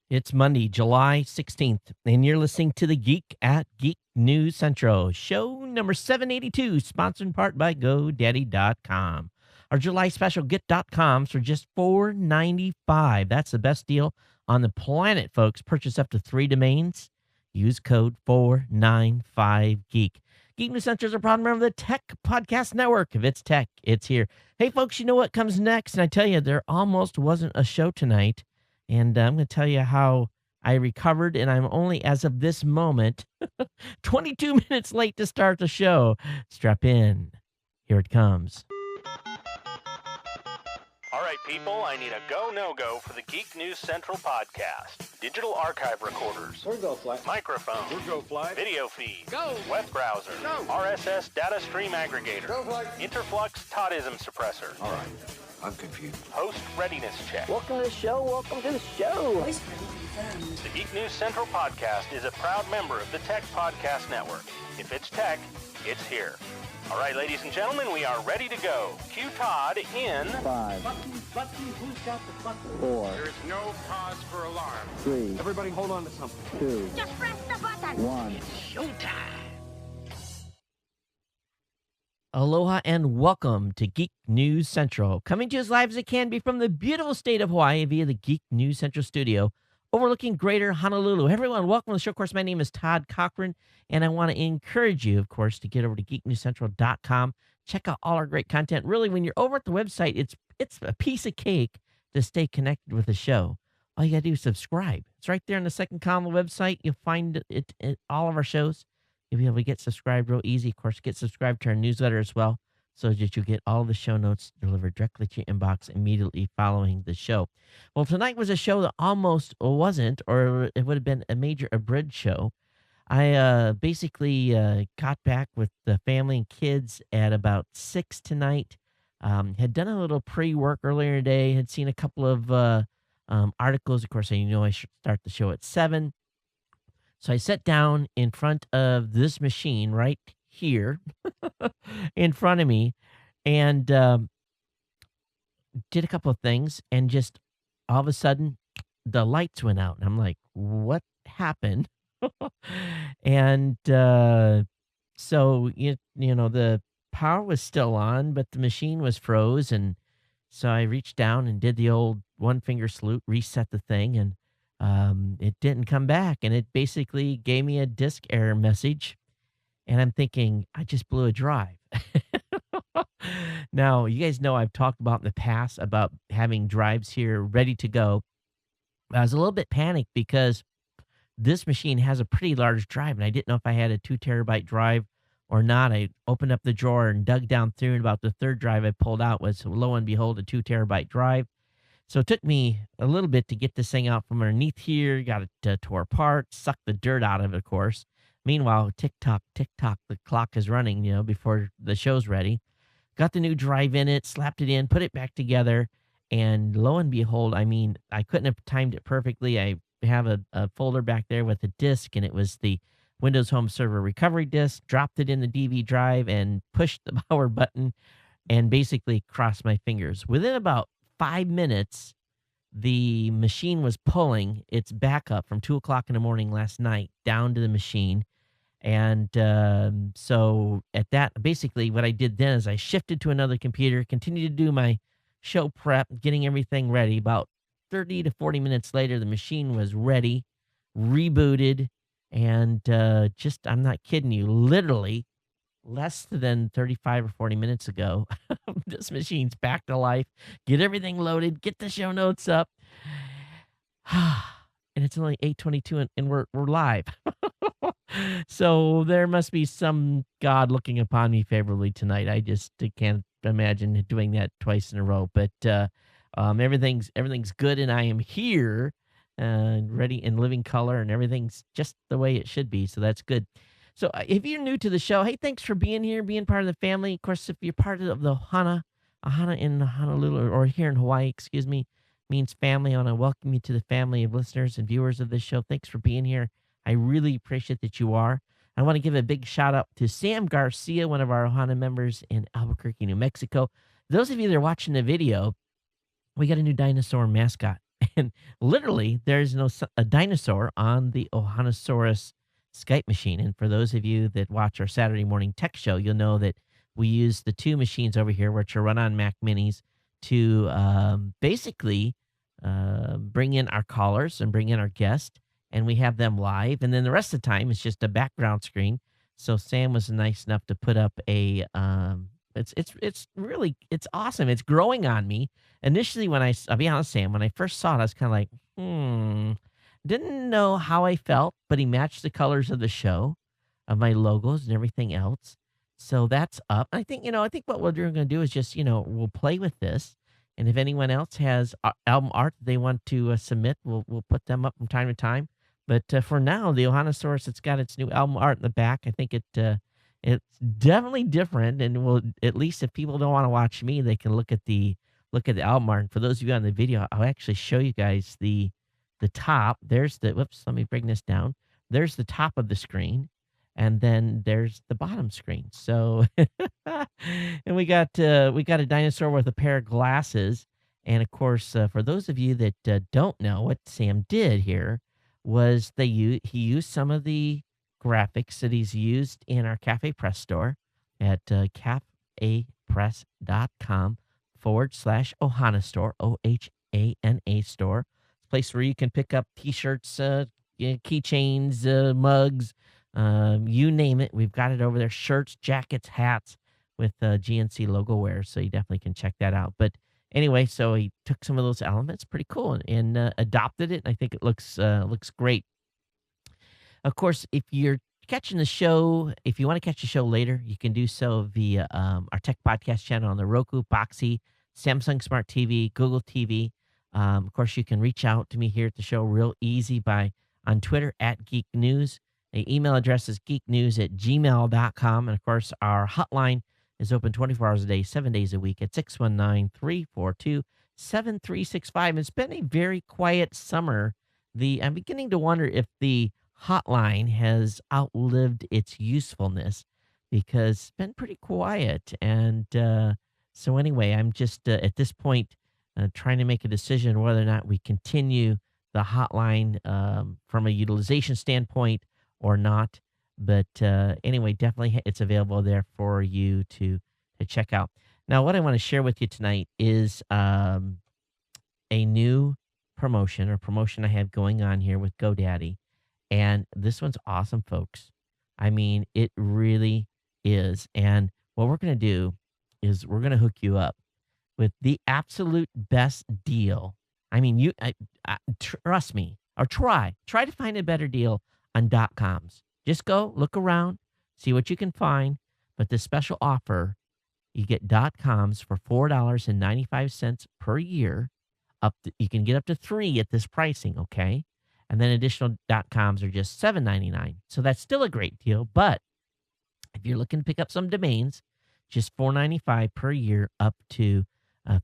It's Monday, July 16th, and you're listening to the Geek at Geek News Central, show number 782, sponsored in part by GoDaddy.com. Our July special, get.coms for just $4.95. That's the best deal on the planet, folks. Purchase up to 3 domains. Use code 495GEEK. Geek News Central is a proud member of the Tech Podcast Network. If it's tech, it's here. Hey, folks, you know what comes next? And I tell you, there almost wasn't a show tonight. And I'm going to tell you how I recovered, and I'm only, as of this moment, 22 minutes late to start the show. Strap in. Here it comes. All right, people, I need a go, no-go for the Geek News Central podcast. Digital archive recorders. We're go fly. Microphone. We're go fly. Video feed. Go. Web browser. Go. RSS data stream aggregator. Go fly. Interflux Toddism suppressor. All right. I'm confused. Host readiness check. Welcome to the show. Welcome to the show. The Geek News Central podcast is a proud member of the Tech Podcast Network. If it's tech, it's here. All right, ladies and gentlemen, we are ready to go. Cue Todd in 5, Button, who's got the button? 4, There's no cause for alarm. 3, Everybody hold on to something. 2, Just press the button. 1. Aloha and welcome to Geek News Central, coming to you as live as it can be from the beautiful state of Hawaii via the Geek News Central studio, overlooking Greater Honolulu. Hey, everyone, welcome to the show. Of course, my name is Todd Cochran, and I want to encourage you, of course, to get over to geeknewscentral.com. Check out all our great content. Really, when you're over at the website, it's a piece of cake to stay connected with the show. All you got to do is subscribe. It's right there in the second column of the website. You'll find it all of our shows. You'll be able to get subscribed real easy. Of course, get subscribed to our newsletter as well, so that you get all the show notes delivered directly to your inbox immediately following the show. Well, tonight was a show that almost wasn't, or it would have been a major abridged show. I basically got back with the family and kids at about 6 tonight. Had done a little pre-work earlier today, had seen a couple of articles. Of course, I should start the show at 7. So I sat down in front of this machine right here in front of me and did a couple of things, and just all of a sudden the lights went out. And I'm like, what happened? And so, the power was still on, but the machine was froze. And so I reached down and did the old one finger salute, reset the thing, and it didn't come back, and it basically gave me a disk error message. And I'm thinking, I just blew a drive. Now, you guys know I've talked about in the past about having drives here ready to go. I was a little bit panicked because this machine has a pretty large drive, and I didn't know if I had a 2 terabyte drive or not. I opened up the drawer and dug down through, and about the third drive I pulled out was, lo and behold, a 2 terabyte drive. So it took me a little bit to get this thing out from underneath here, got it tore apart, sucked the dirt out of it, of course. Meanwhile, tick-tock, the clock is running, before the show's ready. Got the new drive in it, slapped it in, put it back together, and lo and behold, I couldn't have timed it perfectly. I have a folder back there with a disk, and it was the Windows Home Server recovery disk, dropped it in the DV drive, and pushed the power button, and basically crossed my fingers. Within about 5 minutes, the machine was pulling its backup from 2 o'clock in the morning last night down to the machine. And so at that, basically what I did then is I shifted to another computer, continued to do my show prep, getting everything ready. About 30 to 40 minutes later, the machine was ready, rebooted, and I'm not kidding you, literally less than 35 or 40 minutes ago, this machine's back to life. Get everything loaded, get the show notes up. And it's only 8:22 and we're live. So there must be some God looking upon me favorably tonight. I just can't imagine doing that twice in a row. But everything's good, and I am here, ready in living color, and everything's just the way it should be. So that's good. So if you're new to the show, hey, thanks for being here, being part of the family. Of course, if you're part of the Ohana in Honolulu, or here in Hawaii, means family. I want to welcome you to the family of listeners and viewers of this show. Thanks for being here. I really appreciate that you are. I want to give a big shout out to Sam Garcia, one of our Ohana members in Albuquerque, New Mexico. Those of you that are watching the video, we got a new dinosaur mascot. And literally, there's a dinosaur on the Ohanasaurus Skype machine. And for those of you that watch our Saturday morning tech show, you'll know that we use the two machines over here, which are run on Mac Minis, to basically bring in our callers and bring in our guests, and we have them live. And then the rest of the time, it's just a background screen. So Sam was nice enough to put up a. It's really it's awesome. It's growing on me. Initially, I'll be honest, Sam, when I first saw it, I was kind of like, didn't know how I felt, but he matched the colors of the show, of my logos and everything else. So that's up. I think what we're going to do is just, we'll play with this. And if anyone else has album art they want to submit, we'll put them up from time to time. But for now, the Ohanasaurus, it's got its new album art in the back. I think it's definitely different, and will at least if people don't want to watch me, they can look at the album art. And for those of you on the video, I'll actually show you guys the top. There's the whoops. Let me bring this down. There's the top of the screen, and then there's the bottom screen. So, and we got a dinosaur with a pair of glasses. And of course, for those of you that don't know, what Sam did here was he used some of the graphics that he's used in our Cafe Press store at cafepress.com/Ohana store, OHANA store. It's a place where you can pick up T-shirts, keychains, mugs, you name it. We've got it over there. Shirts, jackets, hats with GNC logo wear. So you definitely can check that out. But anyway, so he took some of those elements, pretty cool, and adopted it. And I think it looks great. Of course, if you're catching the show, if you want to catch the show later, you can do so via our tech podcast channel on the Roku, Boxy, Samsung Smart TV, Google TV. Of course, you can reach out to me here at the show real easy on Twitter at Geek News. The email address is geeknews@gmail.com. And of course, our hotline is open 24 hours a day, 7 days a week at 619-342-7365. It's been a very quiet summer. I'm beginning to wonder if the hotline has outlived its usefulness because it's been pretty quiet. And so anyway, I'm just at this point trying to make a decision whether or not we continue the hotline from a utilization standpoint or not. But anyway, definitely it's available there for you to check out. Now, what I want to share with you tonight is a new promotion I have going on here with GoDaddy. And this one's awesome, folks. I mean, it really is. And what we're going to do is we're going to hook you up with the absolute best deal. I mean, trust me, or try to find a better deal on .coms. Just go look around, see what you can find. But this special offer, you get .coms for $4.95 per year. You can get up to 3 at this pricing, okay? And then additional .coms are just $7.99. So that's still a great deal. But if you're looking to pick up some domains, just $4.95 per year up to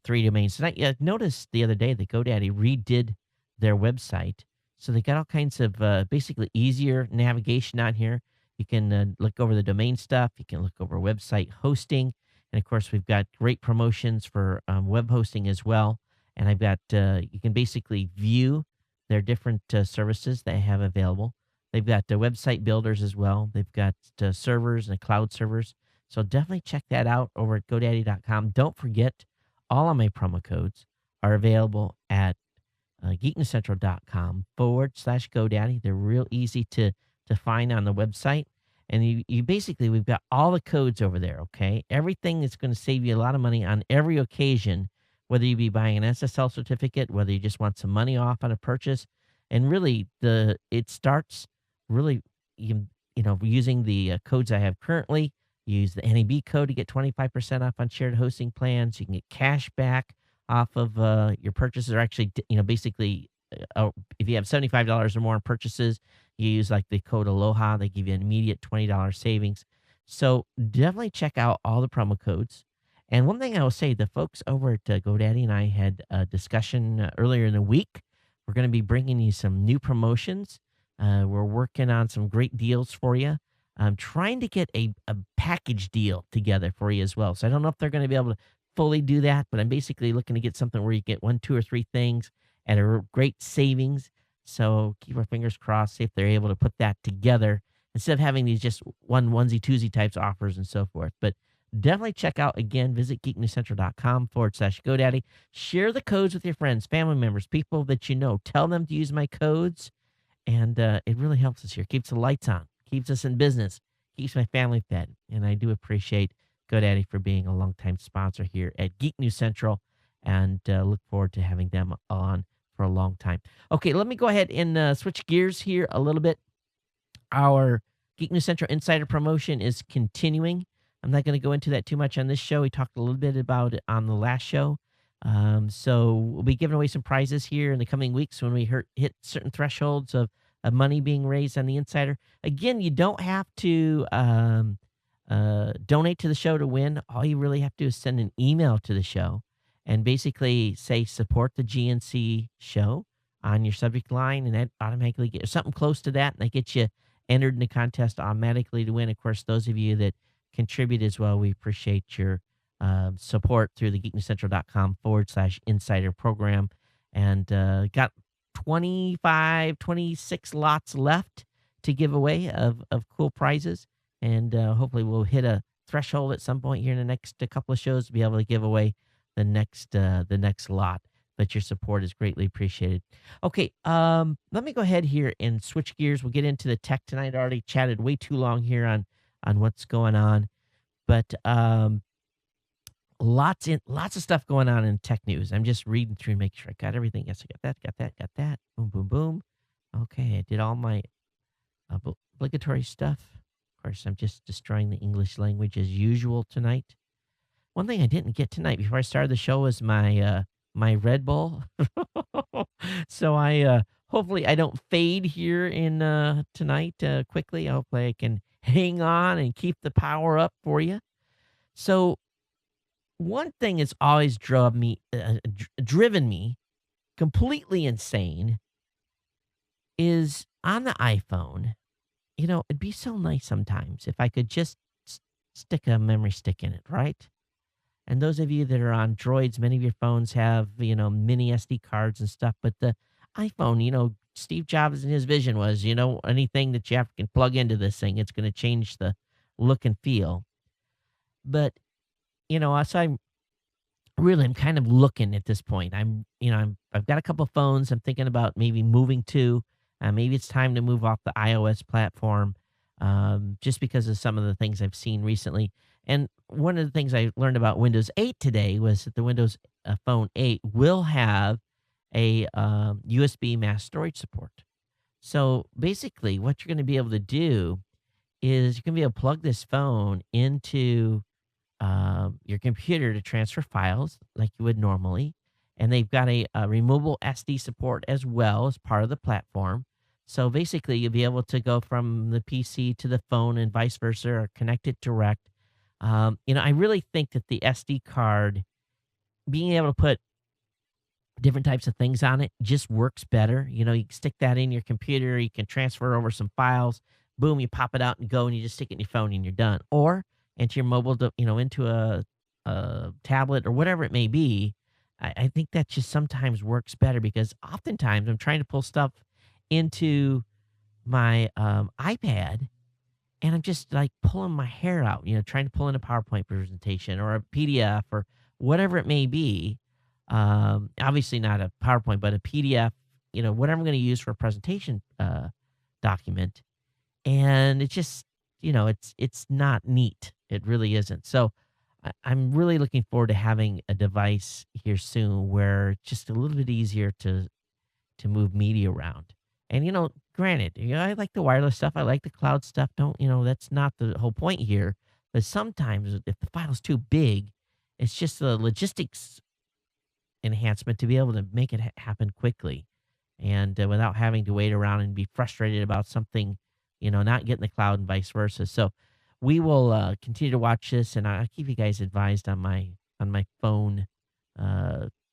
3 domains. So I noticed the other day that GoDaddy redid their website. So they got all kinds of basically easier navigation on here. You can look over the domain stuff. You can look over website hosting. And of course, we've got great promotions for web hosting as well. And I've got, you can basically view their different services they have available. They've got website builders as well. They've got servers and cloud servers. So definitely check that out over at GoDaddy.com. Don't forget, all of my promo codes are available at geeknewscentral.com/GoDaddy. They're real easy to find on the website. And you basically, we've got all the codes over there, okay? Everything that's going to save you a lot of money on every occasion, whether you be buying an SSL certificate, whether you just want some money off on a purchase. And really, it starts really, using the codes I have currently. You use the NAB code to get 25% off on shared hosting plans. You can get cash back off of your purchases, or actually, basically, if you have $75 or more in purchases, you use like the code Aloha. They give you an immediate $20 savings. So definitely check out all the promo codes. And one thing I will say, the folks over at GoDaddy and I had a discussion earlier in the week. We're going to be bringing you some new promotions. We're working on some great deals for you. I'm trying to get a package deal together for you as well. So I don't know if they're going to be able to fully do that, but I'm basically looking to get something where you get 1, 2, or 3 things, at a great savings. So keep our fingers crossed, see if they're able to put that together instead of having these just one onesie twosie types offers and so forth. But definitely check out again, visit geeknewscentral.com/GoDaddy. Share the codes with your friends, family members, people that you know. Tell them to use my codes, and it really helps us here. Keeps the lights on, keeps us in business, keeps my family fed. And I do appreciate GoDaddy for being a longtime sponsor here at Geek News Central, and look forward to having them on for a long time. Okay, let me go ahead and switch gears here a little bit. Our Geek News Central Insider promotion is continuing. I'm not going to go into that too much on this show. We talked a little bit about it on the last show. So we'll be giving away some prizes here in the coming weeks when we hit certain thresholds of money being raised on the Insider. Again, you don't have to donate to the show to win. All you really have to do is send an email to the show and basically say support the GNC show on your subject line, and that automatically gets something close to that, and that gets you entered in the contest automatically to win. Of course, those of you that contribute as well, we appreciate your support through the geeknewscentral.com/insider program. And got 26 lots left to give away of cool prizes. And hopefully we'll hit a threshold at some point here in the next couple of shows to be able to give away the next lot. But your support is greatly appreciated. Okay, let me go ahead here and switch gears. We'll get into the tech tonight. I already chatted way too long here on what's going on, but lots of stuff going on in tech news. I'm just reading through and making sure I got everything. Yes, I got that. Boom, boom, boom. Okay, I did all my obligatory stuff. Of course, I'm just destroying the English language as usual tonight. One thing I didn't get tonight before I started the show was my Red Bull. So I hopefully I don't fade here in tonight quickly. Hopefully I can hang on and keep the power up for you. So one thing that's always driven me completely insane is on the iPhone. You know, it'd be so nice sometimes if I could just stick a memory stick in it, right? And those of you that are on Droids, many of your phones have, mini SD cards and stuff. But the iPhone, Steve Jobs and his vision was, anything that you can plug into this thing, it's going to change the look and feel. But, so I'm kind of looking at this point. I've got a couple of phones I'm thinking about maybe moving to. Maybe it's time to move off the iOS platform just because of some of the things I've seen recently. And one of the things I learned about Windows 8 today was that the Windows Phone 8 will have a USB mass storage support. So basically what you're going to be able to do is you're going to be able to plug this phone into your computer to transfer files like you would normally. And they've got a removable SD support as well as part of the platform. So basically you'll be able to go from the PC to the phone and vice versa, or connect it direct. I really think that the SD card, being able to put different types of things on it, just works better. You can stick that in your computer, you can transfer over some files, boom, you pop it out and go, and you just stick it in your phone and you're done. Or into your mobile, into a tablet or whatever it may be. I think that just sometimes works better because oftentimes I'm trying to pull stuff into my iPad, and I'm just like pulling my hair out, trying to pull in a PowerPoint presentation or a PDF or whatever it may be. Obviously not a PowerPoint, but a PDF, whatever I'm going to use for a presentation document. And it's just, it's not neat. It really isn't. So I'm really looking forward to having a device here soon where it's just a little bit easier to move media around. And, granted, I like the wireless stuff. I like the cloud stuff. That's not the whole point here. But sometimes if the file's too big, it's just the logistics enhancement to be able to make it happen quickly and without having to wait around and be frustrated about something, not getting the cloud and vice versa. So we will continue to watch this, and I'll keep you guys advised on my phone,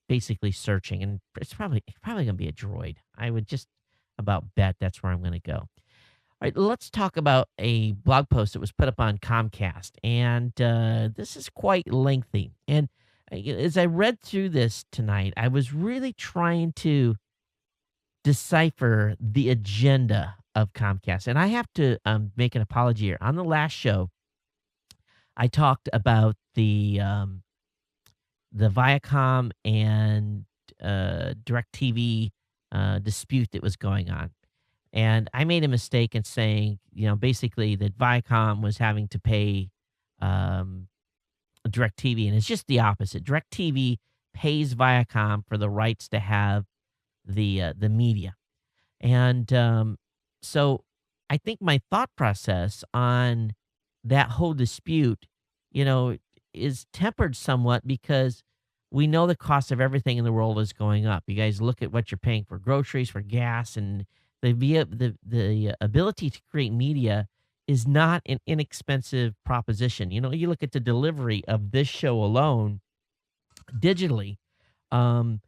basically searching. And it's probably going to be a Droid. I would just about bet that's where I'm going to go. All right, let's talk about a blog post that was put up on Comcast, and this is quite lengthy. And As I read through this tonight, I was really trying to decipher the agenda of Comcast. And I have to make an apology here. On the last show, I talked about the Viacom and DirecTV dispute that was going on. And I made a mistake in saying, basically that Viacom was having to pay um, DirecTV, and it's just the opposite. DirecTV pays Viacom for the rights to have the media. And so I think my thought process on that whole dispute, you know, is tempered somewhat because we know the cost of everything in the world is going up. You guys look at what you're paying for groceries, for gas, and the ability to create media is not an inexpensive proposition. You look at the delivery of this show alone digitally. Um,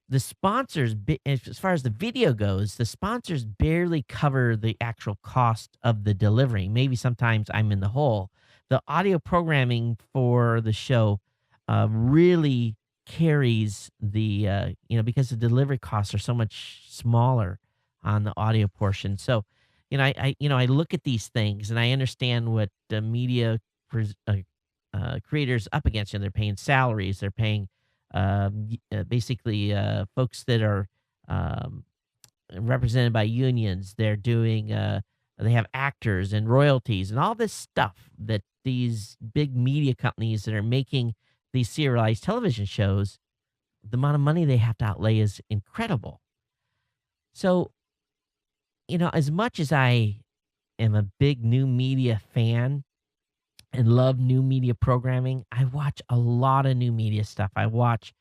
the sponsors, as far as the video goes, the sponsors barely cover the actual cost of the delivery. Maybe sometimes I'm in the hole. The audio programming for the show really carries because the delivery costs are so much smaller on the audio portion. So, I look at these things and I understand what the media creators up against. They're paying salaries, they're paying basically folks that are um, represented by unions. They're doing they have actors and royalties and all this stuff that these big media companies that are making these serialized television shows, the amount of money they have to outlay is incredible. So, as much as I am a big new media fan and love new media programming, I watch a lot of new media stuff. I watch,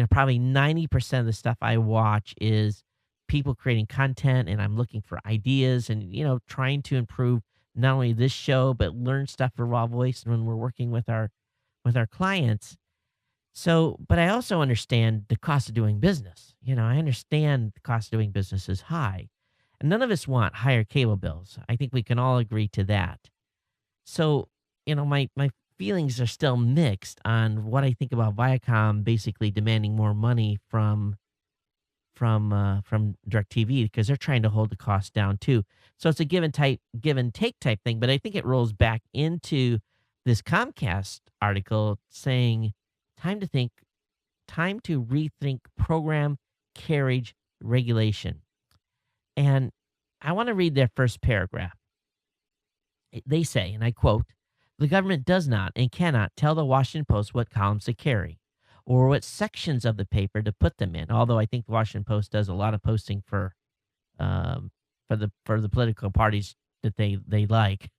probably 90% of the stuff I watch is people creating content, and I'm looking for ideas and, trying to improve not only this show, but learn stuff for Raw Voice when we're working with our clients. So, but I also understand the cost of doing business. I understand the cost of doing business is high. And none of us want higher cable bills. I think we can all agree to that. So, my feelings are still mixed on what I think about Viacom basically demanding more money from DirecTV because they're trying to hold the cost down too. So it's a give and take type thing. But I think it rolls back into this Comcast article saying, time to rethink program carriage regulation. And I want to read their first paragraph. They say, and I quote, "The government does not and cannot tell the Washington Post what columns to carry or what sections of the paper to put them in." Although I think the Washington Post does a lot of posting for the political parties that they like.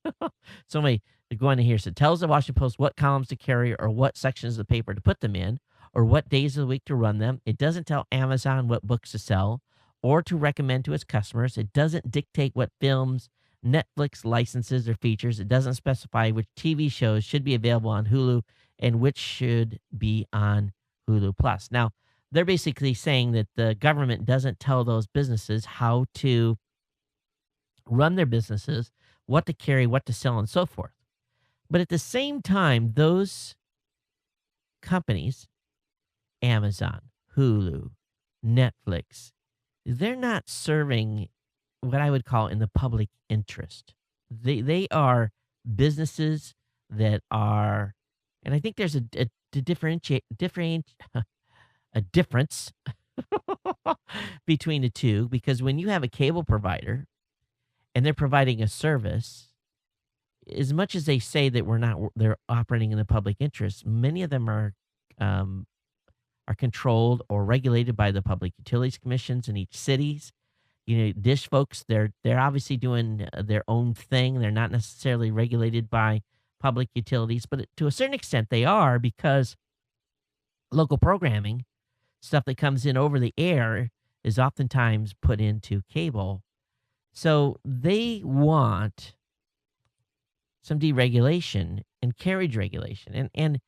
So anyway, they go on here. So it tells the Washington Post what columns to carry or what sections of the paper to put them in or what days of the week to run them. It doesn't tell Amazon what books to sell or to recommend to its customers. It doesn't dictate what films Netflix licenses or features. It doesn't specify which TV shows should be available on Hulu and which should be on Hulu Plus. Now, they're basically saying that the government doesn't tell those businesses how to run their businesses, what to carry, what to sell, and so forth. But at the same time, those companies, Amazon, Hulu, Netflix, they're not serving what I would call in the public interest. They are businesses that are, and I think there's a difference between the two, because when you have a cable provider and they're providing a service, as much as they say that they're operating in the public interest, many of them are controlled or regulated by the public utilities commissions in each cities. Dish folks, they're obviously doing their own thing. They're not necessarily regulated by public utilities, but to a certain extent they are, because local programming, stuff that comes in over the air, is oftentimes put into cable. So they want some deregulation and carriage regulation. And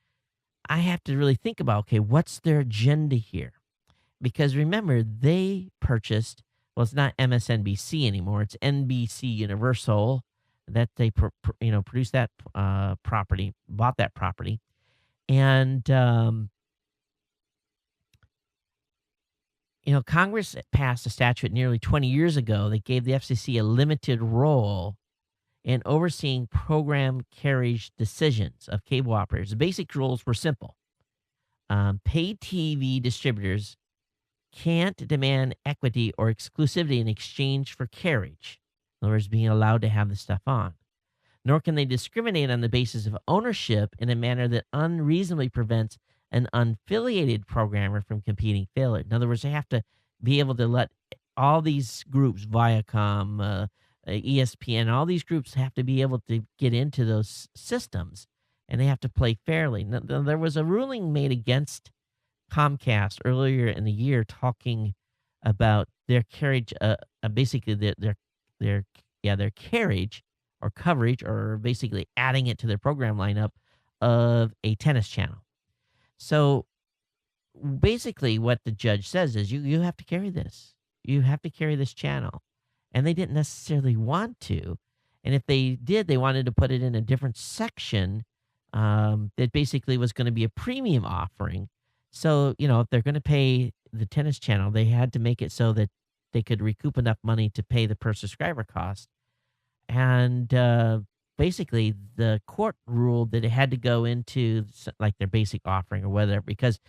I have to really think about, okay, what's their agenda here? Because remember, they purchased, well, it's not MSNBC anymore. It's NBC Universal that they produced that property, bought that property. And Congress passed a statute nearly 20 years ago that gave the FCC a limited role in overseeing program carriage decisions of cable operators. The basic rules were simple. Paid TV distributors can't demand equity or exclusivity in exchange for carriage. In other words, being allowed to have the stuff on. Nor can they discriminate on the basis of ownership in a manner that unreasonably prevents an unaffiliated programmer from competing fairly. In other words, they have to be able to let all these groups, Viacom, ESPN, all these groups have to be able to get into those systems, and they have to play fairly. Now, there was a ruling made against Comcast earlier in the year talking about their carriage, basically their carriage or coverage, or basically adding it to their program lineup of a tennis channel. So basically what the judge says is you have to carry this. You have to carry this channel. And they didn't necessarily want to. And if they did, they wanted to put it in a different section that basically was going to be a premium offering. So, if they're going to pay the tennis channel, they had to make it so that they could recoup enough money to pay the per subscriber cost. And basically, the court ruled that it had to go into like their basic offering or whatever, because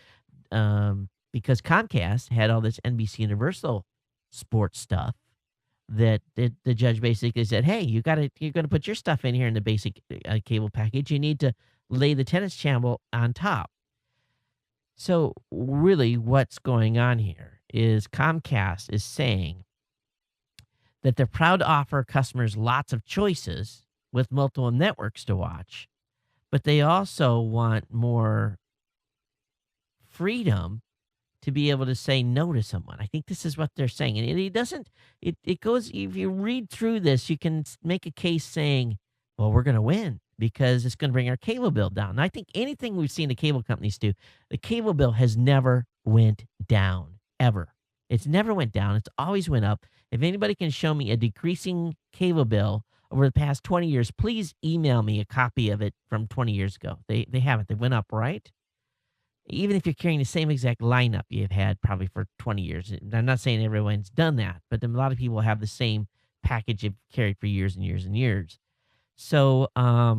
Comcast had all this NBC Universal sports stuff that the judge basically said, hey, you're going to put your stuff in here in the basic cable package. You need to lay the tennis channel on top. So really what's going on here is Comcast is saying that they're proud to offer customers lots of choices with multiple networks to watch, but they also want more freedom to be able to say no to someone. I think this is what they're saying. And it goes, if you read through this, you can make a case saying, well, we're going to win because it's going to bring our cable bill down. And I think anything we've seen the cable companies do, the cable bill has never went down, ever. It's never went down. It's always went up. If anybody can show me a decreasing cable bill over the past 20 years, please email me a copy of it from 20 years ago. They haven't. They went up, right? Even if you're carrying the same exact lineup you've had probably for 20 years. I'm not saying everyone's done that, but a lot of people have the same package they've carried for years and years and years. So, I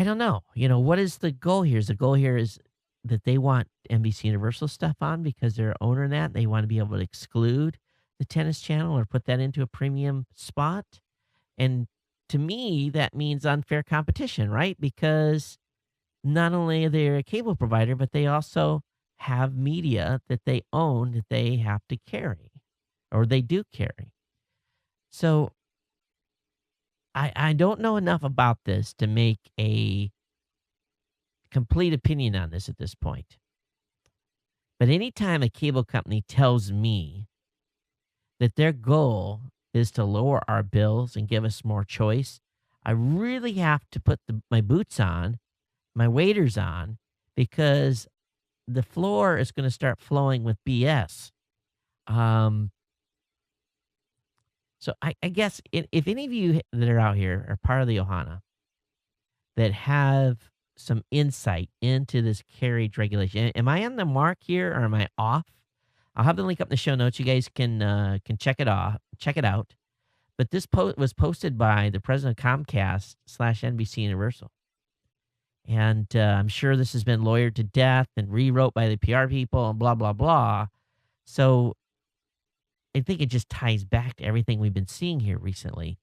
don't know. What is the goal here? The goal here is that they want NBC Universal stuff on because they're owner in that. They want to be able to exclude the tennis channel or put that into a premium spot. And to me, that means unfair competition, right? Because not only are they a cable provider, but they also have media that they own that they have to carry, or they do carry. So I don't know enough about this to make a complete opinion on this at this point. But anytime a cable company tells me that their goal is to lower our bills and give us more choice, I really have to put my boots on, my waders on, because the floor is going to start flowing with BS. So I guess if any of you that are out here are part of the Ohana that have some insight into this carriage regulation, am I on the mark here or am I off? I'll have the link up in the show notes. You guys can check it out. But this was posted by the president of Comcast /NBC Universal. And I'm sure this has been lawyered to death and rewrote by the PR people and blah, blah, blah. So I think it just ties back to everything we've been seeing here recently.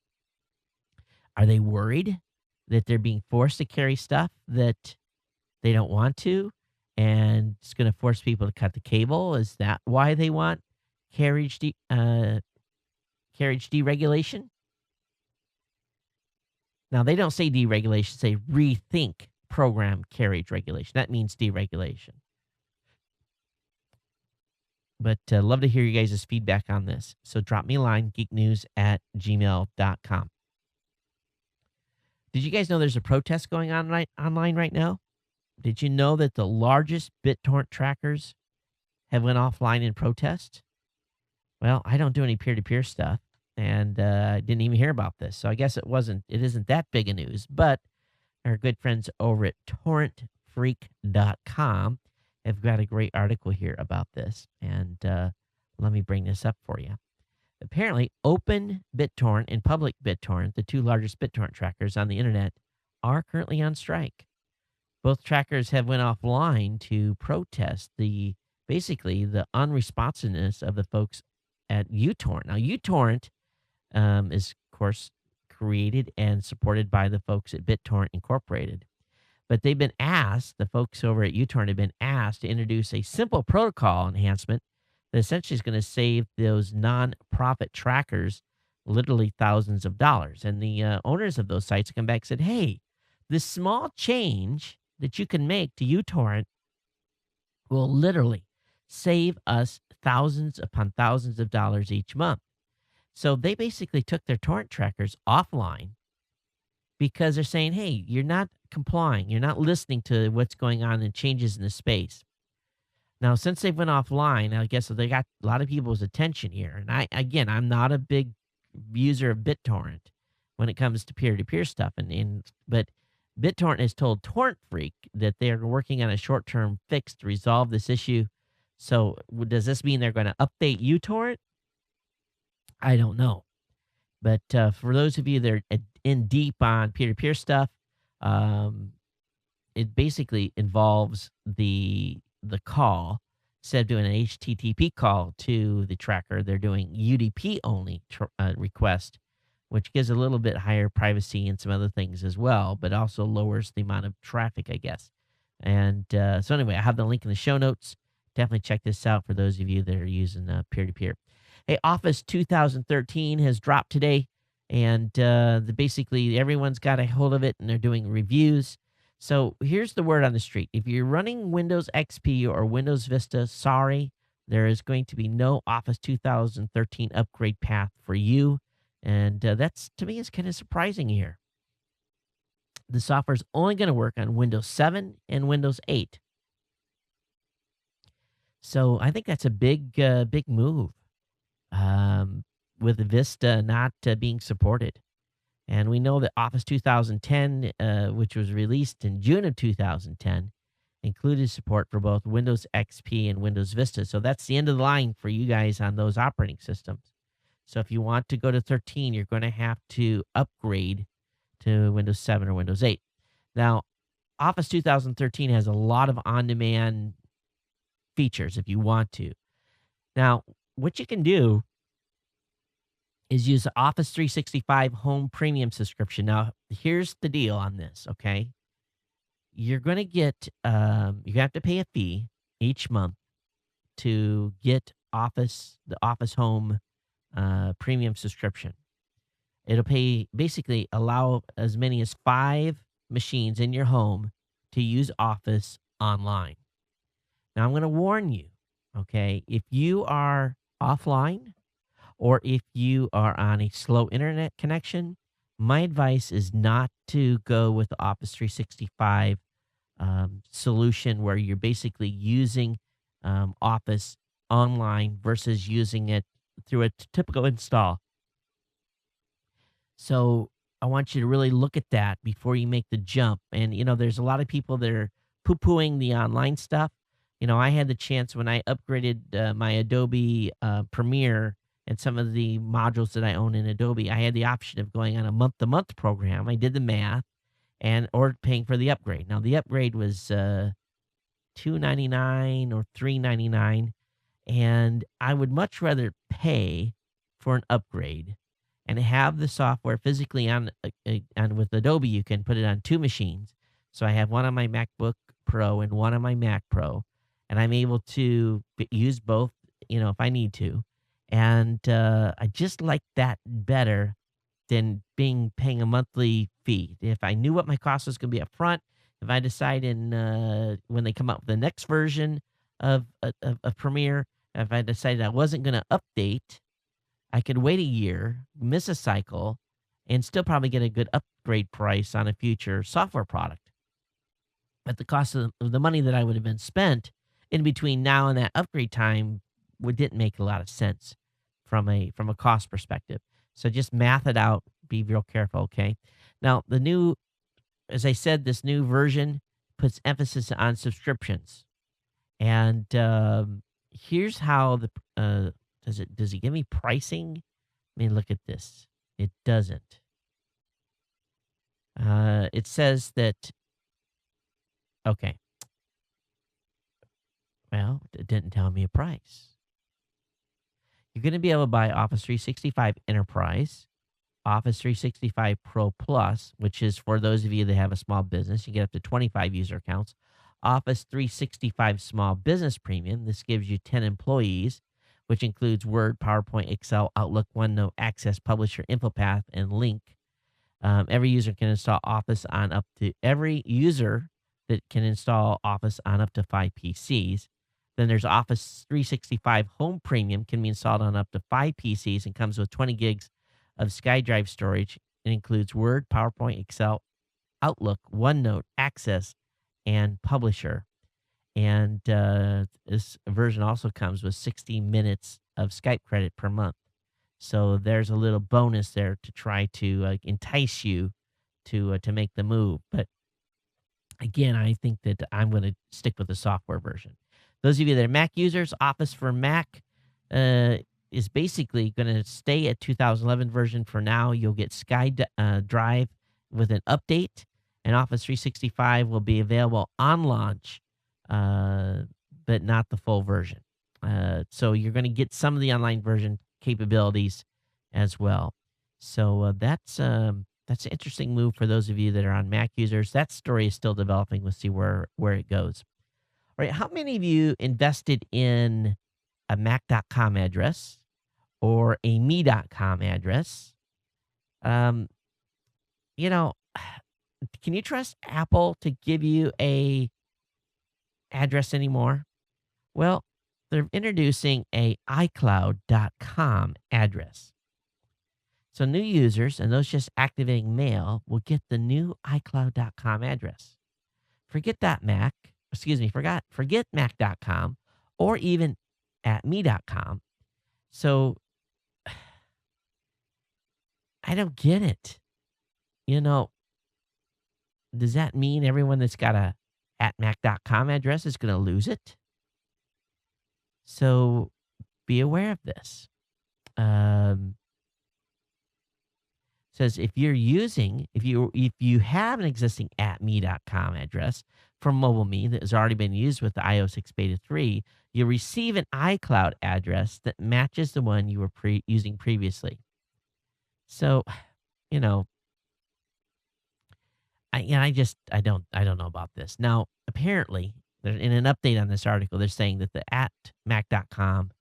Are they worried that they're being forced to carry stuff that they don't want to, and it's going to force people to cut the cable? Is that why they want carriage deregulation? Now, they don't say deregulation, say rethink program carriage regulation. That means deregulation. But love to hear you guys' feedback on this. So drop me a line, geeknews@gmail.com. Did you guys know there's a protest going on online right now? Did you know that the largest BitTorrent trackers have went offline in protest? Well, I don't do any peer-to-peer stuff, and I didn't even hear about this. So I guess it isn't that big of news. But our good friends over at torrentfreak.com have got a great article here about this, and let me bring this up for you. Apparently, Open BitTorrent and Public BitTorrent, the two largest BitTorrent trackers on the internet, are currently on strike. Both trackers have went offline to protest basically the unresponsiveness of the folks at uTorrent. Now, uTorrent is, of course, created and supported by the folks at BitTorrent Incorporated. But they've been asked, the folks over at uTorrent have been asked to introduce a simple protocol enhancement that essentially is going to save those non-profit trackers literally thousands of dollars. And the owners of those sites come back and said, hey, this small change that you can make to uTorrent will literally save us thousands upon thousands of dollars each month. So they basically took their torrent trackers offline because they're saying, hey, you're not complying. You're not listening to what's going on and changes in the space. Now, since they've went offline, I guess they got a lot of people's attention here. And I'm not a big user of BitTorrent when it comes to peer-to-peer stuff. But BitTorrent has told Torrent Freak that they're working on a short-term fix to resolve this issue. So does this mean they're going to update uTorrent? I don't know. But for those of you that are in deep on peer-to-peer stuff, it basically involves the call. Instead of doing an HTTP call to the tracker, they're doing UDP only request, which gives a little bit higher privacy and some other things as well, but also lowers the amount of traffic, I guess. And so anyway, I have the link in the show notes. Definitely check this out for those of you that are using peer-to-peer. Hey, Office 2013 has dropped today, and basically everyone's got a hold of it, and they're doing reviews. So here's the word on the street. If you're running Windows XP or Windows Vista, sorry, there is going to be no Office 2013 upgrade path for you. And that's, to me, is kind of surprising here. The software is only going to work on Windows 7 and Windows 8. So I think that's a big move with Vista not being supported. And we know that Office 2010, which was released in June of 2010, included support for both Windows XP and Windows Vista. So that's the end of the line for you guys on those operating systems. So if you want to go to 13, you're going to have to upgrade to Windows 7 or Windows 8. Now, Office 2013 has a lot of on-demand features if you want to. Now, what you can do is use the Office 365 Home Premium subscription. Now, here's the deal on this, okay? You're going to get, you have to pay a fee each month to get the Office Home Premium subscription. It'll basically allow as many as 5 machines in your home to use Office online. Now, I'm going to warn you, okay? If you are offline, or if you are on a slow internet connection, my advice is not to go with the Office 365 solution where you're basically using Office online versus using it through a typical install. So I want you to really look at that before you make the jump. And, there's a lot of people that are poo-pooing the online stuff. I had the chance when I upgraded my Adobe Premiere and some of the modules that I own in Adobe, I had the option of going on a month-to-month program. I did the math or paying for the upgrade. Now, the upgrade was $2.99 or $3.99, and I would much rather pay for an upgrade and have the software physically on with Adobe. You can put it on 2 machines. So I have one on my MacBook Pro and one on my Mac Pro, and I'm able to use both, if I need to. And I just like that better than paying a monthly fee. If I knew what my cost was going to be up front, if I decide when they come out with the next version of Premiere, if I decided I wasn't going to update, I could wait a year, miss a cycle, and still probably get a good upgrade price on a future software product. But the cost of the money that I would have been spent in between now and that upgrade time didn't make a lot of sense from a cost perspective. So just math it out. Be real careful, okay? Now, as I said, this new version puts emphasis on subscriptions. And here's how does it give me pricing? I mean, look at this. It doesn't. It says that, okay, well, it didn't tell me a price. You're going to be able to buy Office 365 Enterprise, Office 365 Pro Plus, which is for those of you that have a small business. You get up to 25 user accounts. Office 365 Small Business Premium. This gives you 10 employees, which includes Word, PowerPoint, Excel, Outlook, OneNote, Access, Publisher, InfoPath, and Link. Every user can install Office on up to every user that can install Office on up to 5 PCs. Then there's Office 365 Home Premium, can be installed on up to 5 PCs and comes with 20 gigs of SkyDrive storage. It includes Word, PowerPoint, Excel, Outlook, OneNote, Access, and Publisher. And this version also comes with 60 minutes of Skype credit per month. So there's a little bonus there to try to entice you to make the move. But again, I think that I'm going to stick with the software version. Those of you that are Mac users, Office for Mac is basically going to stay at 2011 version for now. You'll get SkyDrive with an update, and Office 365 will be available on launch, but not the full version. So you're going to get some of the online version capabilities as well. So that's an interesting move for those of you that are on Mac users. That story is still developing. We'll see where it goes. All right, how many of you invested in a Mac.com address or a me.com address? You know, can you trust Apple to give you a address anymore? Well, they're introducing a iCloud.com address. So new users and those just activating mail will get the new iCloud.com address. Forget Mac.com or even at me.com. So I don't get it. You know, does that mean everyone that's got a at mac.com address is going to lose it? So be aware of this. Says if you have an existing at me.com address from MobileMe that has already been used with the iOS 6 Beta 3, you'll receive an iCloud address that matches the one you were using previously. So, you know, I don't know about this. Now, apparently, in an update on this article, they're saying that the at mac.com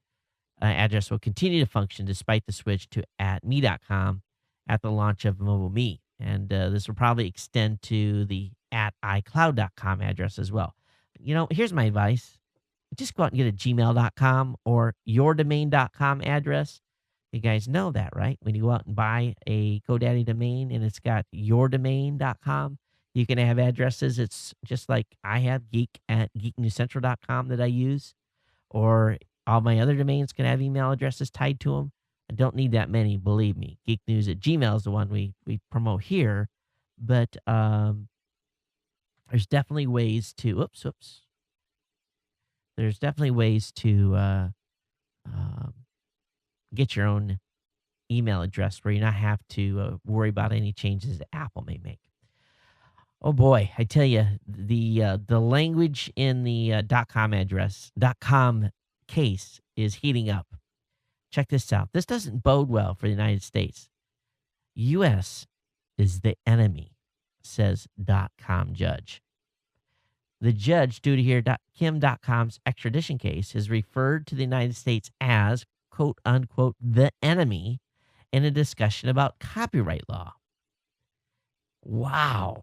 address will continue to function despite the switch to at me.com at the launch of MobileMe. And this will probably extend to the at iCloud.com address as well. You know, here's my advice. Just go out and get a gmail.com or yourdomain.com address. You guys know that, right? When you go out and buy a GoDaddy domain and it's got yourdomain.com, you can have addresses. It's just like I have geek at geeknewscentral.com that I use, or all my other domains can have email addresses tied to them. I don't need that many, believe me. Geek News at Gmail is the one we promote here, but there's definitely ways to, There's definitely ways to get your own email address where you not have to worry about any changes that Apple may make. Oh boy, I tell you, the language in the .com case is heating up. Check this out. This doesn't bode well for the United States. U.S. is the enemy, says .com judge. The judge, due to hear Kim.com's extradition case, has referred to the United States as, quote unquote, the enemy in a discussion about copyright law. Wow.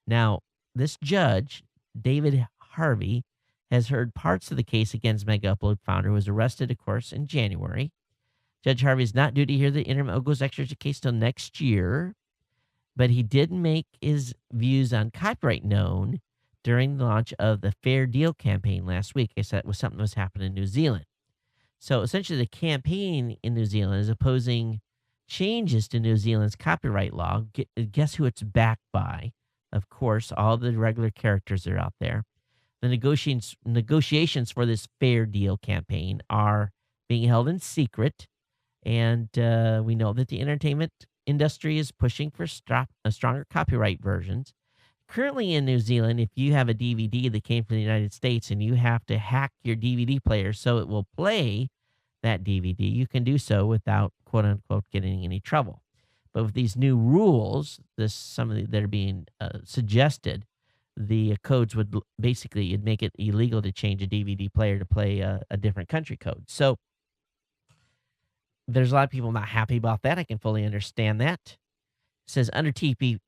Now, this judge, David Harvey, has heard parts of the case against Mega Upload founder, who was arrested, of course, in January. Judge Harvey is not due to hear the Internet Mogul's extradition case till next year, but he did make his views on copyright known during the launch of the Fair Deal campaign last week. I said it was something that was happening in New Zealand. So essentially the campaign in New Zealand is opposing changes to New Zealand's copyright law. Guess who it's backed by? Of course, all the regular characters are out there. The negotiations for this Fair Deal campaign are being held in secret, and we know that the entertainment industry is pushing for stronger copyright versions. Currently in New Zealand, if you have a DVD that came from the United States and you have to hack your DVD player so it will play that DVD, you can do so without quote unquote getting in any trouble. But with these new rules, that are being suggested, the codes would basically it'd make it illegal to change a DVD player to play a different country code. So there's a lot of people not happy about that. I can fully understand that. It says under TPP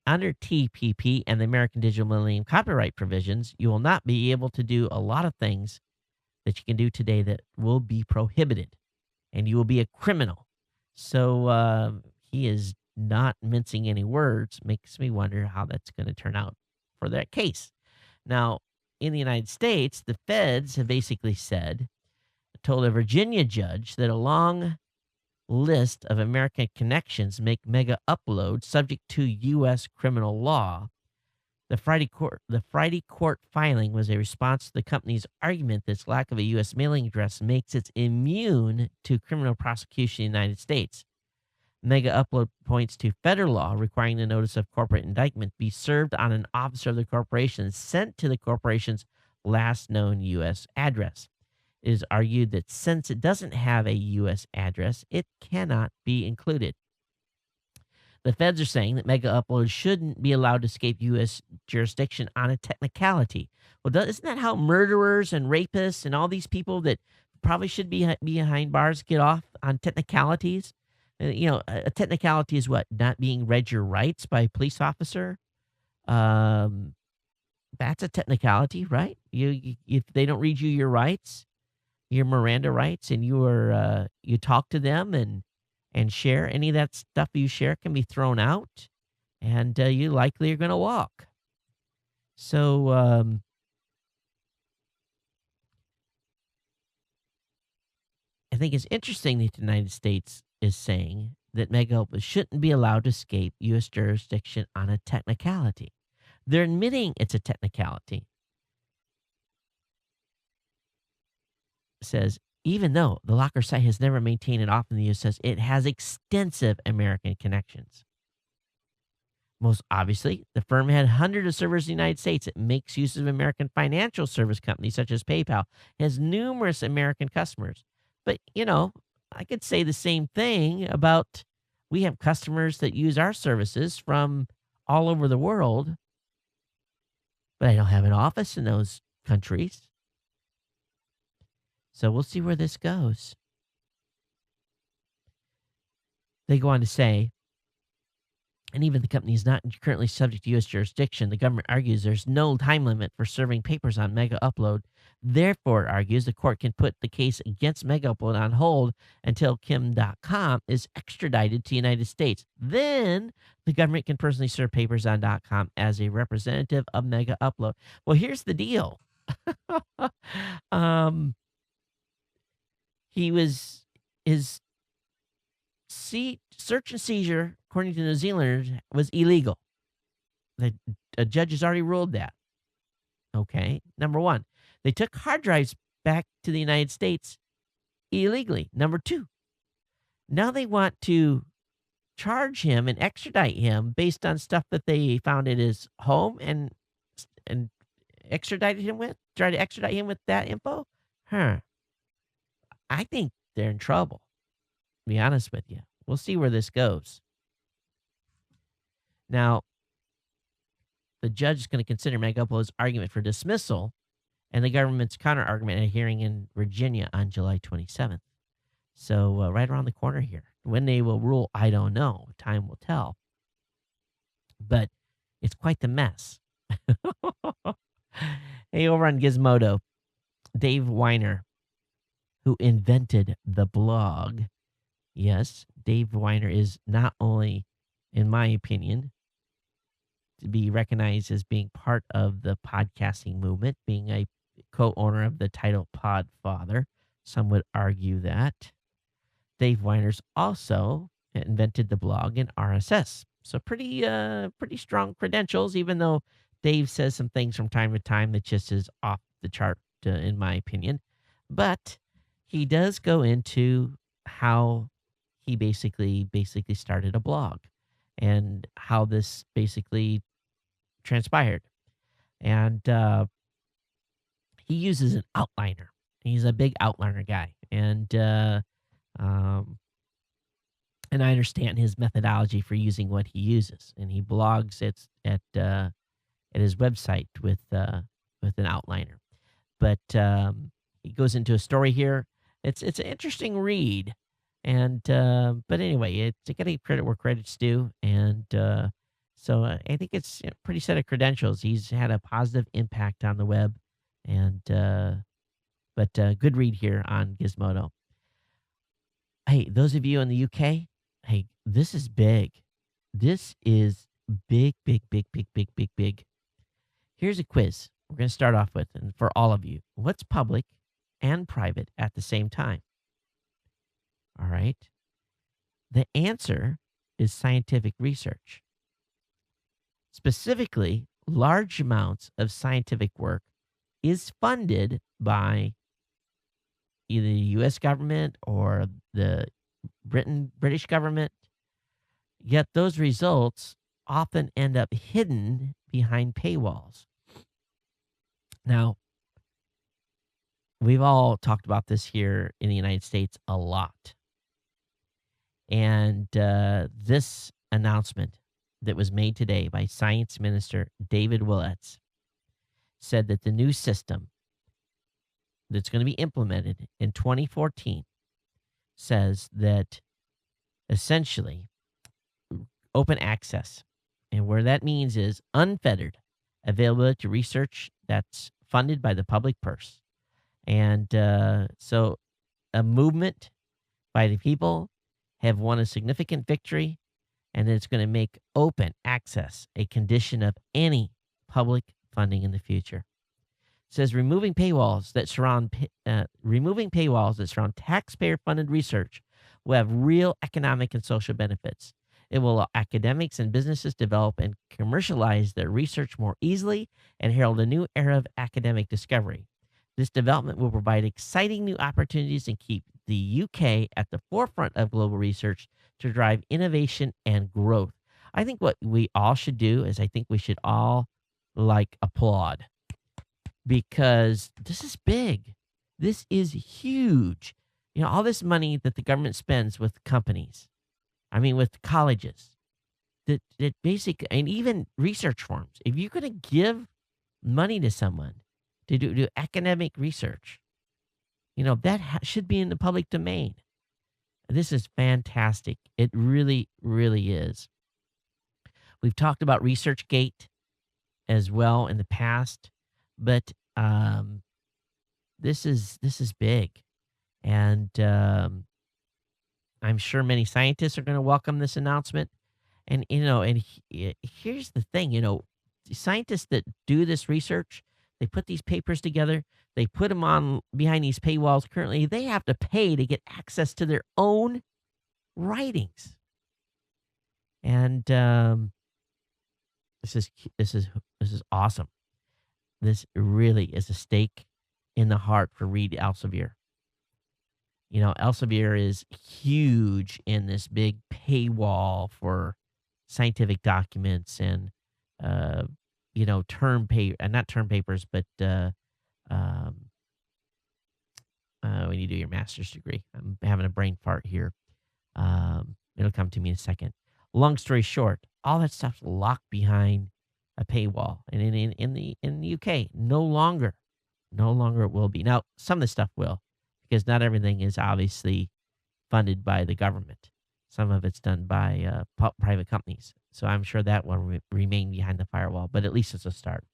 and the American Digital Millennium copyright provisions, you will not be able to do a lot of things that you can do today that will be prohibited, and you will be a criminal. So he is not mincing any words. Makes me wonder how that's going to turn out for that case. Now, in the United States, the feds have basically told a Virginia judge that a long list of American connections make mega upload subject to U.S. criminal law. The Friday court filing was a response to the company's argument that its lack of a U.S. mailing address makes it immune to criminal prosecution in the United States. Mega upload points to federal law requiring the notice of corporate indictment be served on an officer of the corporation and sent to the corporation's last known U.S. address. It is argued that since it doesn't have a U.S. address, it cannot be included. The feds are saying that mega uploads shouldn't be allowed to escape U.S. jurisdiction on a technicality. Well, isn't that how murderers and rapists and all these people that probably should be behind bars get off on technicalities? A technicality is what? Not being read your rights by a police officer? That's a technicality, right? If they don't read you your rights, your Miranda rights, and you talk to them and share any of that stuff you share can be thrown out, and you likely are going to walk. So I think it's interesting that the United States is saying that mega uploads shouldn't be allowed to escape U.S. jurisdiction on a technicality. They're admitting it's a technicality. Says, even though the Locker site has never maintained an office in the U.S., says it has extensive American connections. Most obviously, the firm had hundreds of servers in the United States. It makes use of American financial service companies such as PayPal. It has numerous American customers. But, I could say the same thing about we have customers that use our services from all over the world, but I don't have an office in those countries. So we'll see where this goes. They go on to say, and even the company is not currently subject to U.S. jurisdiction, the government argues there's no time limit for serving papers on Mega Upload. Therefore, it argues the court can put the case against Mega Upload on hold until Kim.com is extradited to the United States. Then the government can personally serve papers on .com as a representative of Mega Upload. Well, here's the deal. His search and seizure, according to New Zealanders, was illegal. A judge has already ruled that. Okay, number one, they took hard drives back to the United States illegally. Number two, now they want to charge him and extradite him based on stuff that they found at his home and extradited him with, try to extradite him with that info. I think they're in trouble, to be honest with you. We'll see where this goes. Now, the judge is going to consider Mega Upload's argument for dismissal and the government's counter-argument at a hearing in Virginia on July 27th. So right around the corner here. When they will rule, I don't know. Time will tell. But it's quite the mess. Hey, over on Gizmodo, Dave Weiner, who invented the blog. Yes, Dave Weiner is not only, in my opinion, to be recognized as being part of the podcasting movement, being a co-owner of the title Podfather. Some would argue that. Dave Weiner's also invented the blog and RSS. So pretty strong credentials, even though Dave says some things from time to time that just is off the chart, in my opinion. But he does go into how he basically started a blog and how this basically transpired. And he uses an outliner. He's a big outliner guy, um, and I understand his methodology for using what he uses. And he blogs at his website with an outliner. But he goes into a story here. It's an interesting read, and but anyway, it's got to give credit where credit's due, and so I think it's a pretty set of credentials. He's had a positive impact on the web, and but good read here on Gizmodo. Hey, those of you in the UK, hey, this is big. This is big, big, big, big, big, big, big. Here's a quiz we're going to start off with, and for all of you, what's public and private at the same time? All right. The answer is scientific research. Specifically, large amounts of scientific work is funded by either the U.S. government or the British government, yet those results often end up hidden behind paywalls. Now, we've all talked about this here in the United States a lot. And this announcement that was made today by Science Minister David Willets said that the new system that's going to be implemented in 2014 says that essentially open access, and where that means is unfettered availability to research that's funded by the public purse. And so a movement by the people have won a significant victory, and it's going to make open access a condition of any public funding in the future. It says removing paywalls that surround taxpayer-funded research will have real economic and social benefits. It will allow academics and businesses develop and commercialize their research more easily and herald a new era of academic discovery. This development will provide exciting new opportunities and keep the UK at the forefront of global research to drive innovation and growth. I think what we all should do is I think we should all applaud, because this is big. This is huge. You know, all this money that the government spends with companies, with colleges, that and even research firms. If you're going to give money to someone to do academic research, that should be in the public domain. This is fantastic. It really, really is. We've talked about ResearchGate as well in the past, but this is big, and I'm sure many scientists are going to welcome this announcement. And here's the thing, scientists that do this research, they put these papers together, they put them on behind these paywalls. Currently, they have to pay to get access to their own writings. And this is awesome. This really is a stake in the heart for Reed Elsevier. Elsevier is huge in this big paywall for scientific documents and, not term papers, but when you do your master's degree. I'm having a brain fart here. It'll come to me in a second. Long story short, all that stuff's locked behind a paywall, and in the UK, no longer it will be. Now, some of the stuff will, because not everything is obviously funded by the government. Some of it's done by private companies. So I'm sure that will remain behind the firewall, but at least it's a start.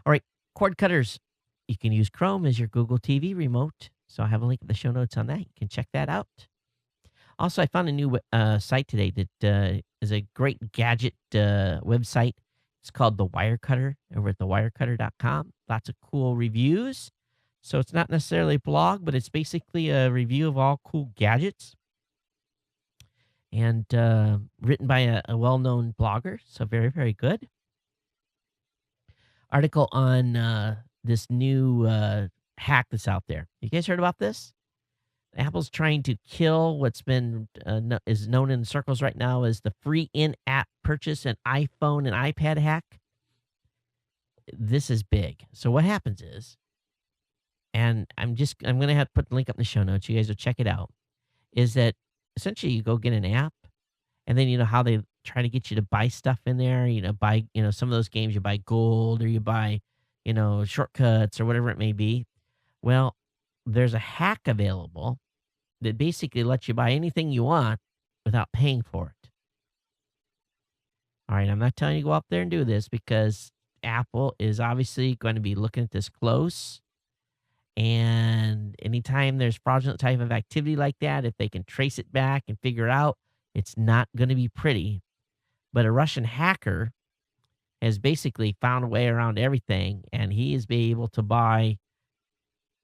All right, cord cutters. You can use Chrome as your Google TV remote. So I have a link in the show notes on that. You can check that out. Also, I found a new site today that is a great gadget website. It's called The Wirecutter over at thewirecutter.com. Lots of cool reviews. So it's not necessarily a blog, but it's basically a review of all cool gadgets. And written by a well-known blogger. So very, very good. article on this new hack that's out there. You guys heard about this? Apple's trying to kill what's been is known in circles right now as the free in-app purchase and iPhone and iPad hack. This is big. So what happens is, and I'm going to have to put the link up in the show notes. You guys will check it out. Is that essentially you go get an app, and then you know how they try to get you to buy stuff in there. Buy some of those games you buy gold or you buy shortcuts or whatever it may be. Well, there's a hack available that basically lets you buy anything you want without paying for it. All right, I'm not telling you to go out there and do this because Apple is obviously going to be looking at this close. And anytime there's fraudulent type of activity like that, if they can trace it back and figure it out, it's not going to be pretty. But a Russian hacker has basically found a way around everything, and he is be able to buy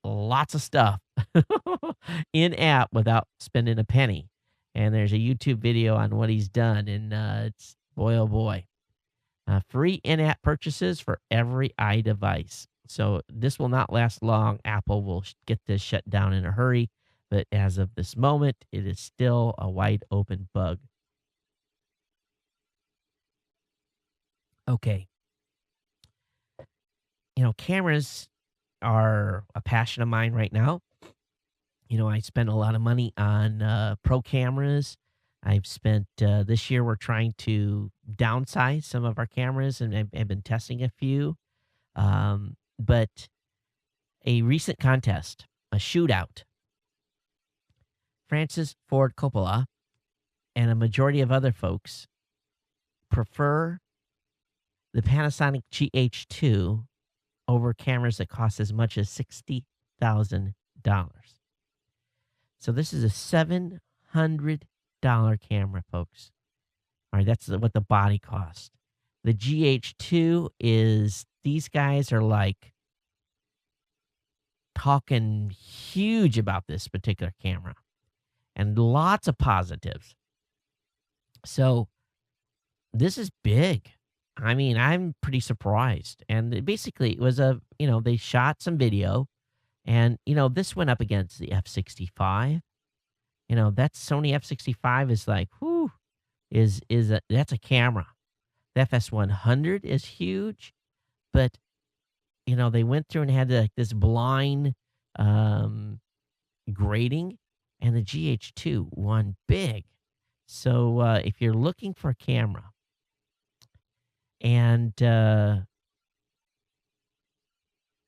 lots of stuff in app without spending a penny. And there's a YouTube video on what he's done, and it's boy oh boy. Free in-app purchases for every iDevice. So this will not last long. Apple will get this shut down in a hurry. But as of this moment, it is still a wide open bug. Okay. Cameras are a passion of mine right now. I spend a lot of money on pro cameras. I've spent this year, we're trying to downsize some of our cameras, and I've been testing a few. But a recent contest, a shootout, Francis Ford Coppola and a majority of other folks prefer the Panasonic GH2 over cameras that cost as much as $60,000. So this is a $700 camera, folks. All right, that's what the body cost. The GH2 is, these guys are like talking huge about this particular camera and lots of positives. So this is big. I mean, I'm pretty surprised. And basically it was they shot some video, and, this went up against the F-65. That Sony F-65 is like, whoo, that's a camera. The FS100 is huge, but, they went through and had this blind grading, and the GH2 won big. So if you're looking for a camera, and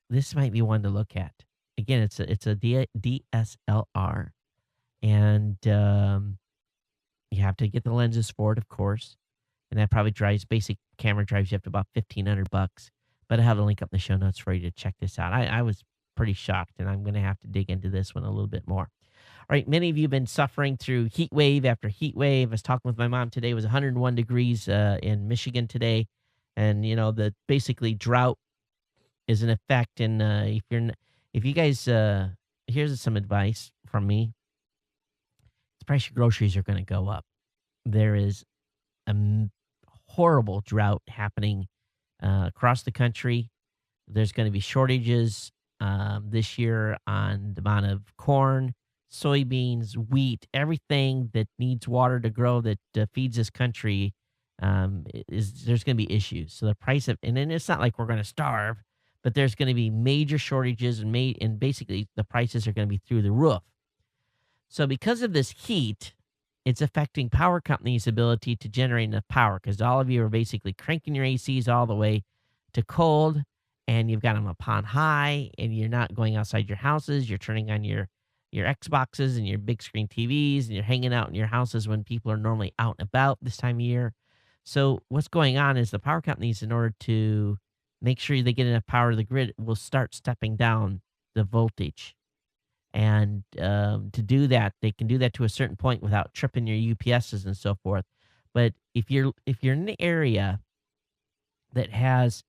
this might be one to look at. Again, it's a DSLR, and you have to get the lenses for it, of course, and that probably basic camera drives you up to about $1,500. But I have a link up in the show notes for you to check this out. I was pretty shocked, and I'm going to have to dig into this one a little bit more. All right, many of you have been suffering through heat wave after heat wave. I was talking with my mom today. It was 101 degrees in Michigan today. And, the basically drought is in effect. And if you guys, here's some advice from me. The price of groceries are going to go up. There is a horrible drought happening across the country. There's going to be shortages this year on the amount of corn, soybeans, wheat, everything that needs water to grow that feeds this country. There's going to be issues. So the price of, and then it's not like we're going to starve, but there's going to be major shortages, and basically the prices are going to be through the roof. So because of this heat, it's affecting power companies' ability to generate enough power, because all of you are basically cranking your ACs all the way to cold, and you've got them up on high, and you're not going outside your houses. You're turning on your Xboxes and your big screen TVs, and you're hanging out in your houses when people are normally out and about this time of year. So what's going on is the power companies, in order to make sure they get enough power to the grid, will start stepping down the voltage. And to do that, they can do that to a certain point without tripping your UPSs and so forth. But if you're in an area that has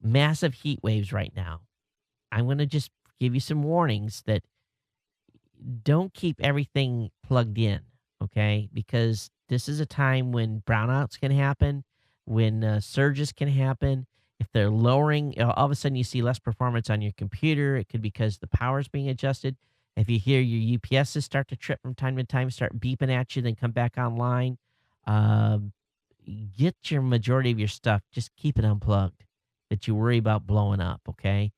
massive heat waves right now, I'm going to just give you some warnings that don't keep everything plugged in, okay? Because this is a time when brownouts can happen, when surges can happen. If they're lowering, all of a sudden you see less performance on your computer, it could be because the power's being adjusted. If you hear your UPSs start to trip from time to time, start beeping at you, then come back online, um, get your majority of your stuff, just keep it unplugged that you worry about blowing up, okay?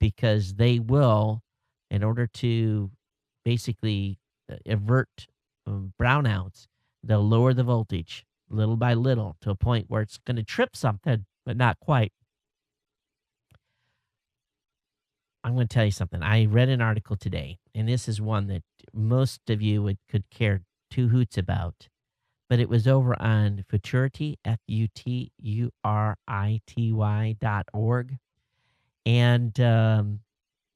Because they will, in order to basically avert brownouts, they'll lower the voltage little by little to a point where it's going to trip something, but not quite. I'm going to tell you something. I read an article today, and this is one that most of you could care two hoots about, but it was over on Futurity, FUTURITY.org. And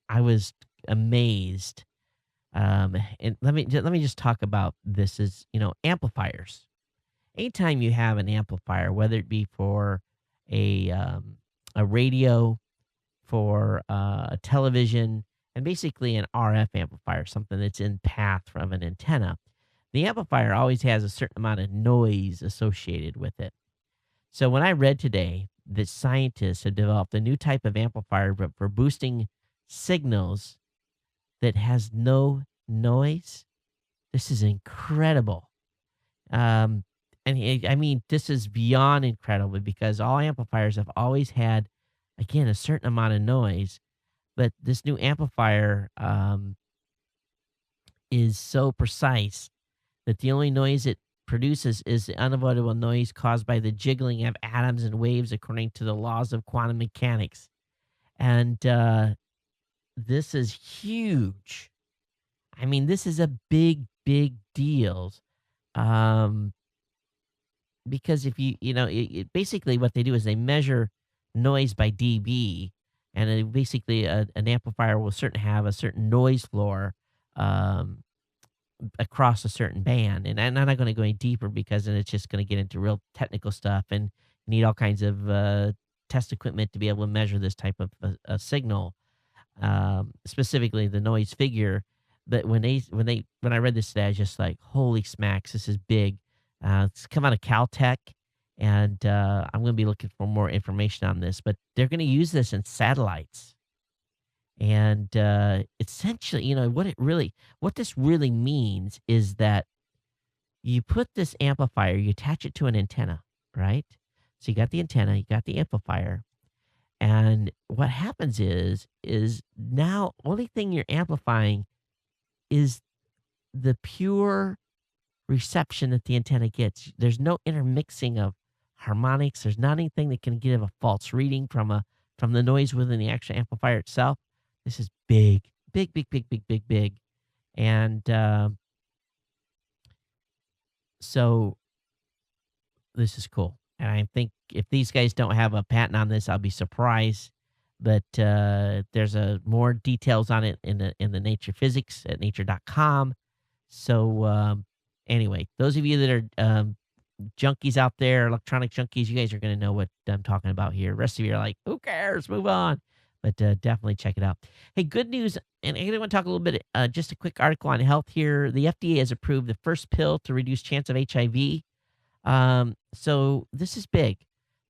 I was amazed. And let me just talk about this as, amplifiers. Anytime you have an amplifier, whether it be for a radio, for a television, and basically an RF amplifier, something that's in path from an antenna, the amplifier always has a certain amount of noise associated with it. So when I read today that scientists have developed a new type of amplifier but for boosting signals that has no noise, this is incredible. I mean, this is beyond incredible because all amplifiers have always had, again, a certain amount of noise, but this new amplifier is so precise that the only noise it produces is the unavoidable noise caused by the jiggling of atoms and waves according to the laws of quantum mechanics. And this is huge. I mean, this is a big, big deal. Because if basically what they do is they measure noise by dB, and basically an amplifier will have a certain noise floor across a certain band. And I'm not going to go any deeper because then it's just going to get into real technical stuff and need all kinds of test equipment to be able to measure this type of a signal, specifically the noise figure. But when I read this today, I was just like, holy smacks, this is big. It's come out of Caltech, and I'm going to be looking for more information on this. But they're going to use this in satellites, and essentially, what this really means is that you put this amplifier, you attach it to an antenna, right? So you got the antenna, you got the amplifier, and what happens is now only thing you're amplifying is the pure reception that the antenna gets. There's no intermixing of harmonics. There's not anything that can give a false reading from the noise within the actual amplifier itself. This is big, big, big, big, big, big, big. And so this is cool. And I think if these guys don't have a patent on this, I'll be surprised. But there's more details on it in the Nature Physics at nature.com. So anyway, those of you that are junkies out there, electronic junkies, you guys are going to know what I'm talking about here. The rest of you are like, who cares? Move on. But definitely check it out. Hey, good news. And I want to talk a little bit, just a quick article on health here. The FDA has approved the first pill to reduce chance of HIV. So this is big.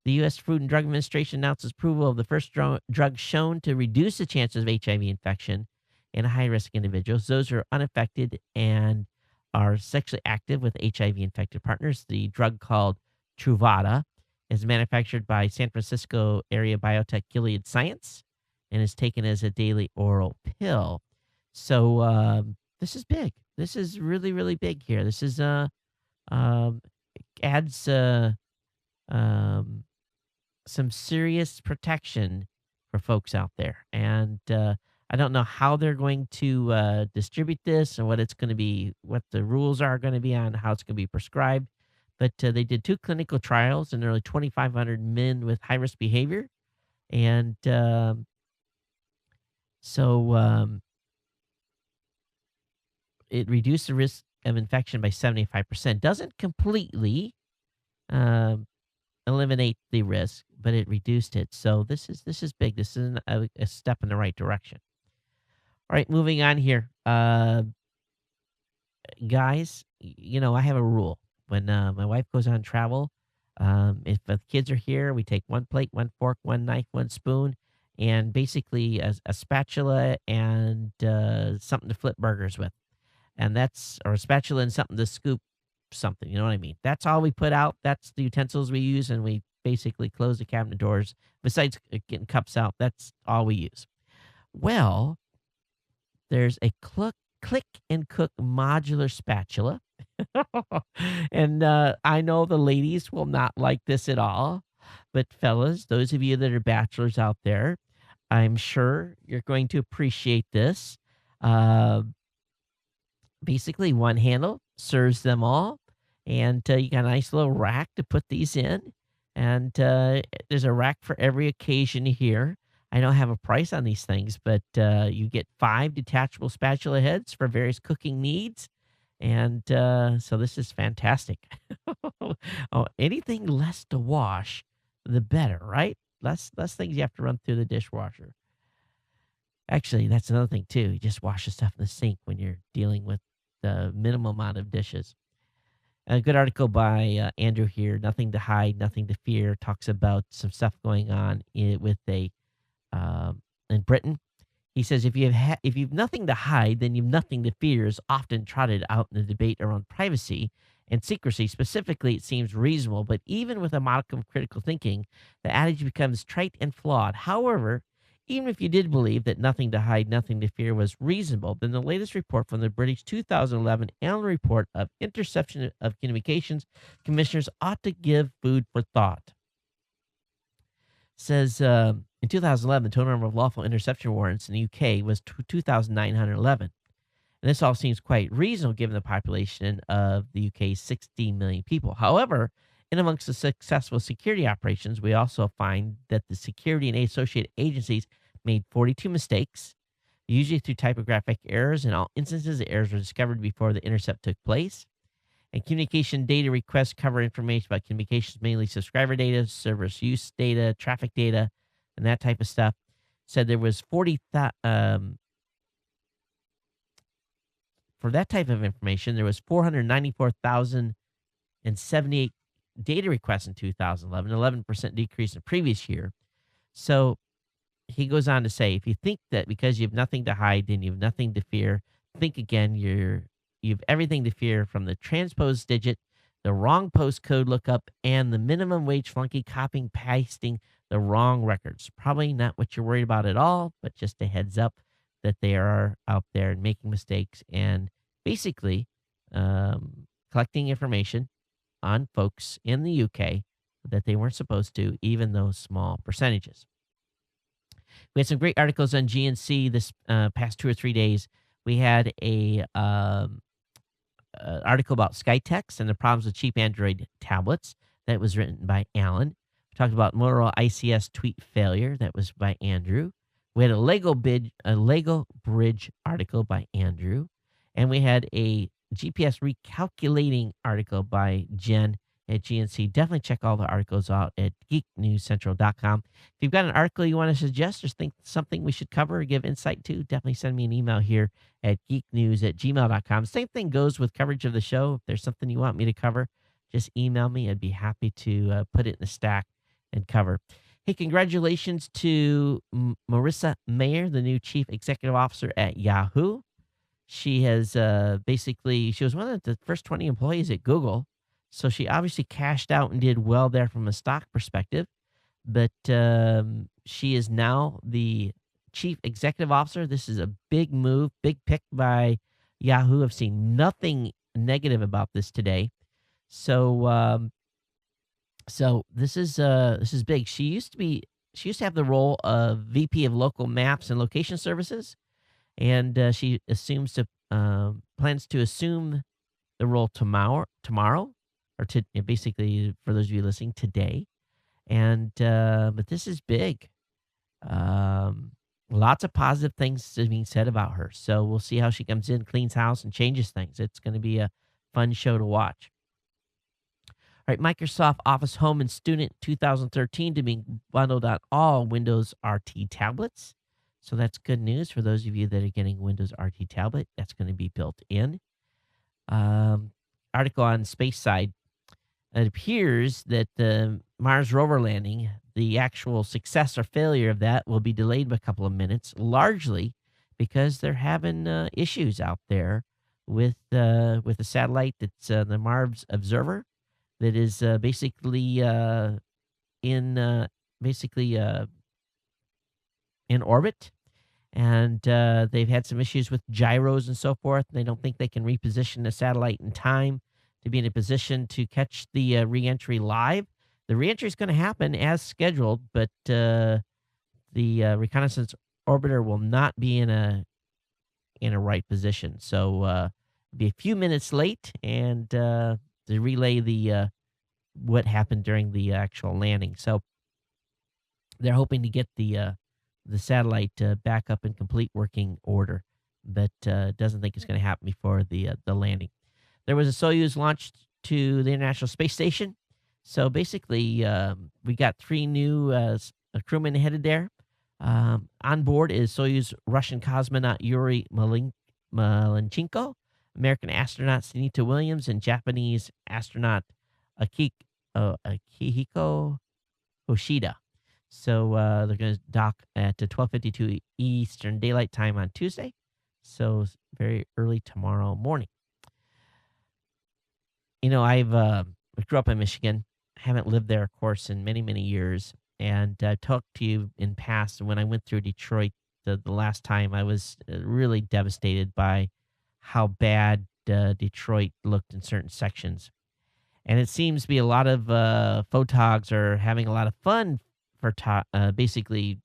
The U.S. Food and Drug Administration announces approval of the first drug shown to reduce the chances of HIV infection in high-risk individuals. Those who are unaffected and are sexually active with HIV-infected partners. The drug called Truvada is manufactured by San Francisco area biotech Gilead Science and is taken as a daily oral pill. So this is big. This is really, really big here. This is adds some serious protection for folks out there. And I don't know how they're going to distribute this and what it's going to be, what the rules are going to be on how it's going to be prescribed. But they did 2 clinical trials in nearly 2,500 men with high-risk behavior. And so it reduced the risk of infection by 75%. Doesn't completely eliminate the risk, but it reduced it. So this is big. This is a step in the right direction. All right, moving on here. Guys, I have a rule. When my wife goes on travel, If the kids are here, we take one plate, one fork, one knife, one spoon, and basically a spatula and something to flip burgers with. And that's, or a spatula and something to scoop something. You know what I mean? That's all we put out. That's the utensils we use. And we basically close the cabinet doors. Besides getting cups out, that's all we use. Well, there's a click and cook modular spatula. And I know the ladies will not like this at all. But fellas, those of you that are bachelors out there, I'm sure you're going to appreciate this. Uh, Basically, one handle serves them all. And you got a nice little rack to put these in. And there's a rack for every occasion here. I don't have a price on these things, but you get 5 detachable spatula heads for various cooking needs. And so this is fantastic. Oh, anything less to wash, the better, right? Less things you have to run through the dishwasher. Actually, that's another thing too. You just wash the stuff in the sink when you're dealing with the minimal amount of dishes. A good article by Andrew here. Nothing to hide, nothing to fear. Talks about some stuff going on with in Britain. He says if you've nothing to hide, then you've nothing to fear. Is often trotted out in the debate around privacy and secrecy. Specifically, it seems reasonable, but even with a modicum of critical thinking, the adage becomes trite and flawed. However, even if you did believe that nothing to hide, nothing to fear was reasonable, then the latest report from the British 2011 annual report of interception of communications commissioners ought to give food for thought. Says in 2011, the total number of lawful interception warrants in the UK was 2,911. And this all seems quite reasonable given the population of the UK's 16 million people. However, in amongst the successful security operations, we also find that the security and associated agencies made 42 mistakes, usually through typographic errors. In all instances, the errors were discovered before the intercept took place. And communication data requests cover information about communications, mainly subscriber data, service use data, traffic data, and that type of stuff. Said there was 40,000. For that type of information, there was 494,078 data requests in 2011, 11% decrease in the previous year. So he goes on to say, if you think that because you have nothing to hide, then you have nothing to fear, think again. You've everything to fear, from the transposed digit, the wrong postcode lookup, and the minimum wage flunky copying, pasting the wrong records. Probably not what you're worried about at all, but just a heads up that they are out there and making mistakes and basically collecting information on folks in the UK that they weren't supposed to, even those small percentages. We had some great articles on GNC this past 2 or 3 days. We had a article about SkyText and the problems with cheap Android tablets. That was written by Alan. We talked about Motorola ICS tweet failure. That was by Andrew. We had a Lego Bridge article by Andrew. And we had a GPS recalculating article by Jen at GNC. Definitely check all the articles out at geeknewscentral.com. If you've got an article you want to suggest or think something we should cover or give insight to, definitely send me an email here at geeknews@gmail.com. Same thing goes with coverage of the show. If there's something you want me to cover, just email me. I'd be happy to put it in the stack and cover. Hey, congratulations to Marissa Mayer, the new chief executive officer at Yahoo. She has she was one of the first 20 employees at Google. So she obviously cashed out and did well there from a stock perspective. But she is now the chief executive officer. This is a big move, big pick by Yahoo. I've seen nothing negative about this today. So this is big. She used to have the role of VP of local maps and location services. And she plans to assume the role tomorrow, or basically, for those of you listening, today. And but this is big. Lots of positive things being said about her. So we'll see how she comes in, cleans house, and changes things. It's going to be a fun show to watch. All right, Microsoft Office Home and Student 2013 to be bundled on all Windows RT tablets. So that's good news for those of you that are getting Windows RT tablet. That's going to be built in. Article on Space Side. It appears that the Mars rover landing, the actual success or failure of that, will be delayed by a couple of minutes, largely because they're having issues out there with the satellite that's the Mars Observer that is basically in basically in orbit, and they've had some issues with gyros and so forth. They don't think they can reposition the satellite in time to be in a position to catch the reentry live. The reentry is going to happen as scheduled, but the reconnaissance orbiter will not be in a right position. So be a few minutes late, and to relay the what happened during the actual landing. So they're hoping to get the satellite back up in complete working order, but doesn't think it's going to happen before the landing. There was a Soyuz launched to the International Space Station. So basically, we got 3 new crewmen headed there. On board is Soyuz Russian cosmonaut Yuri Malenchenko, American astronaut Sunita Williams, and Japanese astronaut Akihiko Hoshida. So they're going to dock at 12:52 Eastern Daylight Time on Tuesday. So very early tomorrow morning. I grew up in Michigan. Haven't lived there, of course, in many, many years. And talked to you in past when I went through Detroit the last time. I was really devastated by how bad Detroit looked in certain sections. And it seems to be a lot of photogs are having a lot of fun for basically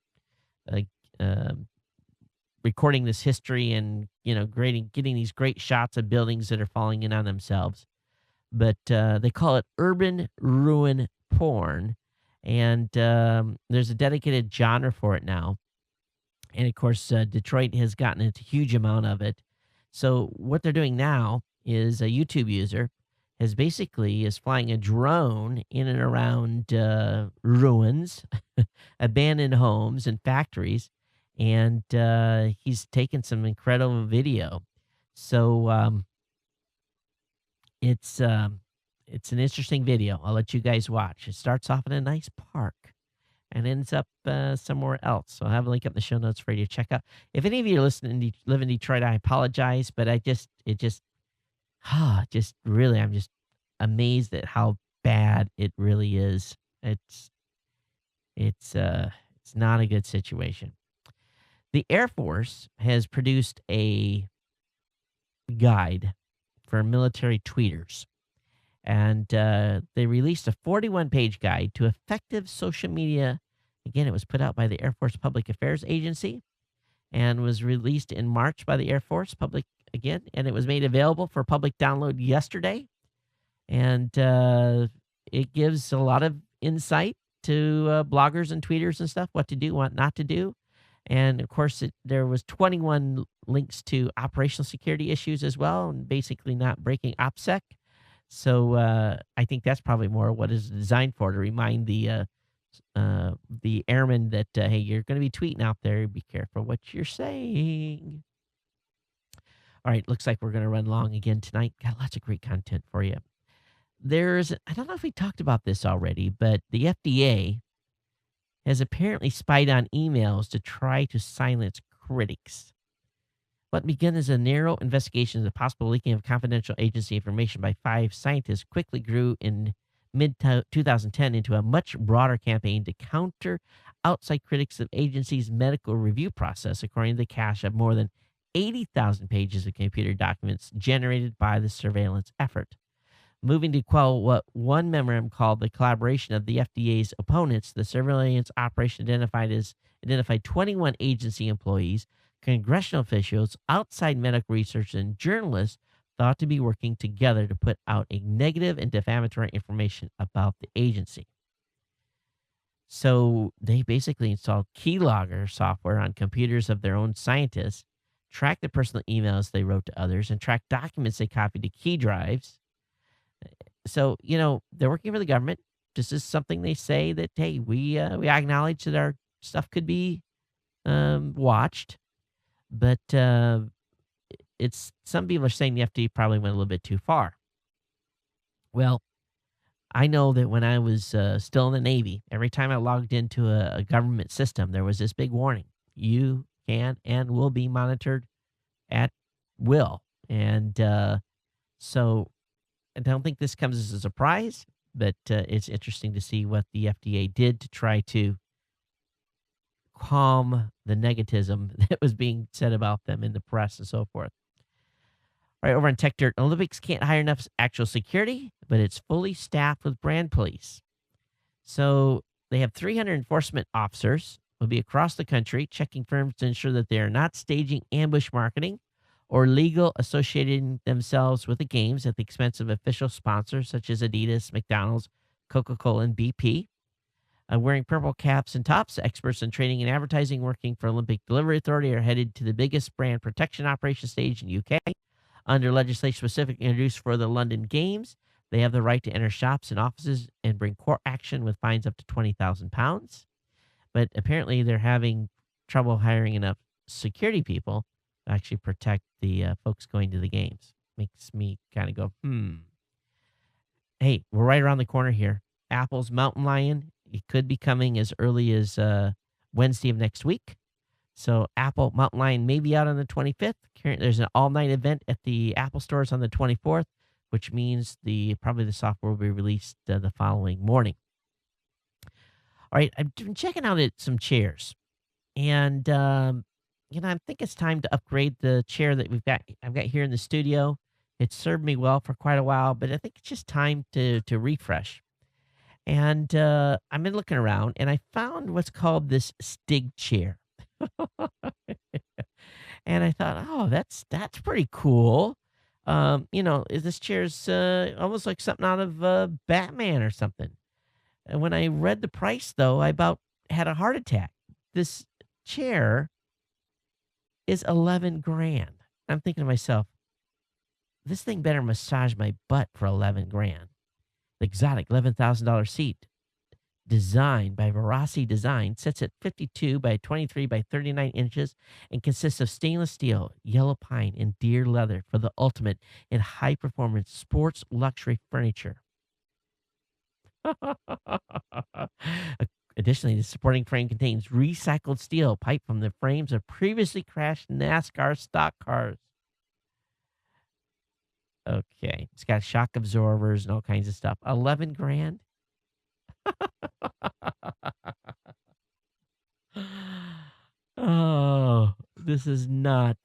uh, um recording this history and getting these great shots of buildings that are falling in on themselves. But they call it urban ruin porn, and there's a dedicated genre for it now. And of course, Detroit has gotten a huge amount of it. So what they're doing now is a YouTube user is flying a drone in and around ruins, abandoned homes, and factories, and he's taken some incredible video. So it's an interesting video. I'll let you guys watch. It starts off in a nice park and ends up somewhere else. So I'll have a link up in the show notes for you to check out. If any of you are listening live in Detroit, I apologize, but I'm just amazed at how bad it really is. It's not a good situation. The Air Force has produced a guide for military tweeters, and they released a 41-page guide to effective social media. Again, it was put out by the Air Force Public Affairs Agency and was released in March by the Air Force Public again, and it was made available for public download yesterday. And it gives a lot of insight to bloggers and tweeters and stuff, what to do, what not to do. And of course, there was 21 links to operational security issues as well, and basically not breaking OPSEC. So I think that's probably more what it's designed for, to remind the airmen that hey, you're going to be tweeting out there. Be careful what you're saying. All right, looks like we're going to run long again tonight. Got lots of great content for you. I don't know if we talked about this already, but the FDA has apparently spied on emails to try to silence critics. What began as a narrow investigation of the possible leaking of confidential agency information by 5 scientists quickly grew in mid-2010 into a much broader campaign to counter outside critics of agency's medical review process, according to the cache of more than 80,000 pages of computer documents generated by the surveillance effort. Moving to quell what one memorandum called the collaboration of the FDA's opponents, the surveillance operation identified 21 agency employees, congressional officials, outside medical researchers, and journalists thought to be working together to put out a negative and defamatory information about the agency. So they basically installed keylogger software on computers of their own scientists, tracked the personal emails they wrote to others, and tracked documents they copied to key drives. So, they're working for the government. This is something they say that, hey, we acknowledge that our stuff could be watched. But some people are saying the FDA probably went a little bit too far. Well, I know that when I was still in the Navy, every time I logged into a government system, there was this big warning: you can and will be monitored at will. And so I don't think this comes as a surprise, but it's interesting to see what the FDA did to try to calm the negativism that was being said about them in the press and so forth. All right, over on Tech Dirt, Olympics can't hire enough actual security, but it's fully staffed with brand police. So they have 300 enforcement officers will be across the country checking firms to ensure that they are not staging ambush marketing or legal associating themselves with the games at the expense of official sponsors such as Adidas, McDonald's, Coca-Cola, and BP. Wearing purple caps and tops, experts in training and advertising working for Olympic Delivery Authority are headed to the biggest brand protection operation stage in UK. Under legislation specifically introduced for the London Games, they have the right to enter shops and offices and bring court action with fines up to £20,000. But apparently they're having trouble hiring enough security people to actually protect the folks going to the games. Makes me kind of go, Hey, we're right around the corner here. Apple's Mountain Lion, it could be coming as early as Wednesday of next week. So Apple Mountain Lion may be out on the 25th. There's an all-night event at the Apple stores on the 24th, which means probably the software will be released the following morning. All right, I've been checking out some chairs, and I think it's time to upgrade the chair that I've got here in the studio. It's served me well for quite a while, but I think it's just time to refresh. And I've been looking around, and I found what's called this Stig chair. And I thought, oh, that's pretty cool. This chair's almost like something out of Batman or something. And when I read the price, though, I about had a heart attack. This chair is 11 grand. I'm thinking to myself, this thing better massage my butt for 11 grand. The exotic $11,000 seat, designed by Verasi Design, sits at 52 by 23 by 39 inches and consists of stainless steel, yellow pine, and deer leather for the ultimate in high-performance sports luxury furniture. Additionally, the supporting frame contains recycled steel pipe from the frames of previously crashed NASCAR stock cars. Okay, it's got shock absorbers and all kinds of stuff. 11 grand? Oh, this is not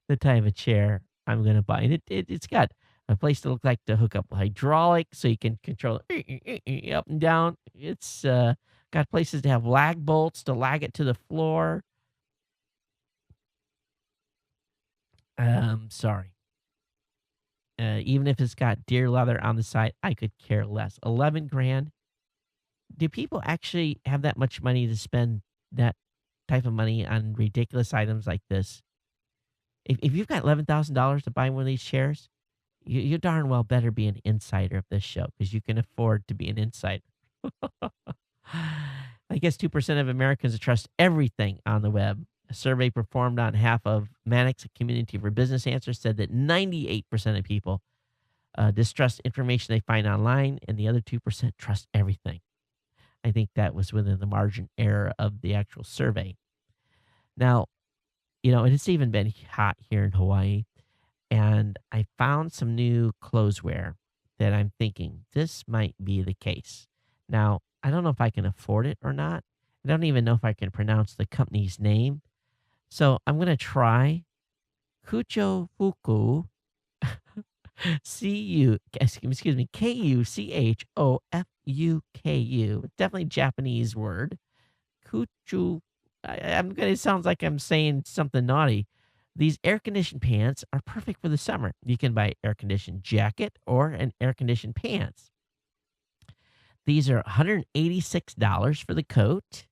the type of chair I'm going to buy. And it's got a place to look like to hook up hydraulic so you can control it up and down. It's got places to have lag bolts to lag it to the floor. Sorry. Even if it's got deer leather on the side, I could care less. 11 grand. Do people actually have that much money to spend that type of money on ridiculous items like this? If you've got $11,000 to buy one of these chairs, you darn well better be an insider of this show because you can afford to be an insider. I guess 2% of Americans trust everything on the web. A survey performed on half of Mannix, a community for business answers, said that 98% of people distrust information they find online, and the other 2% trust everything. I think that was within the margin error of the actual survey. Now, it's even been hot here in Hawaii, and I found some new clotheswear that I'm thinking this might be the case. Now, I don't know if I can afford it or not. I don't even know if I can pronounce the company's name. So I'm going to try Kucho Fuku, Kuchofuku. Definitely Japanese word. Kuchu. It sounds like I'm saying something naughty. These air-conditioned pants are perfect for the summer. You can buy air-conditioned jacket or an air-conditioned pants. These are $186 for the coat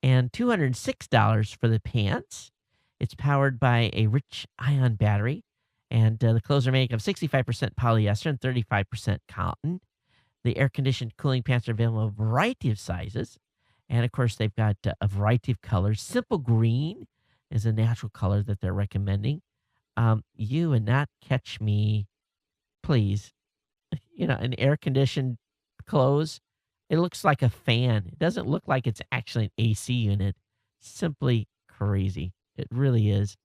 and $206 for the pants. It's powered by a rich ion battery, and the clothes are made of 65% polyester and 35% cotton. The air-conditioned cooling pants are available in a variety of sizes, and of course, they've got a variety of colors. Simple green is a natural color that they're recommending. You would not catch me, please, an air-conditioned close, it looks like a fan. It doesn't look like it's actually an AC unit. Simply crazy. It really is.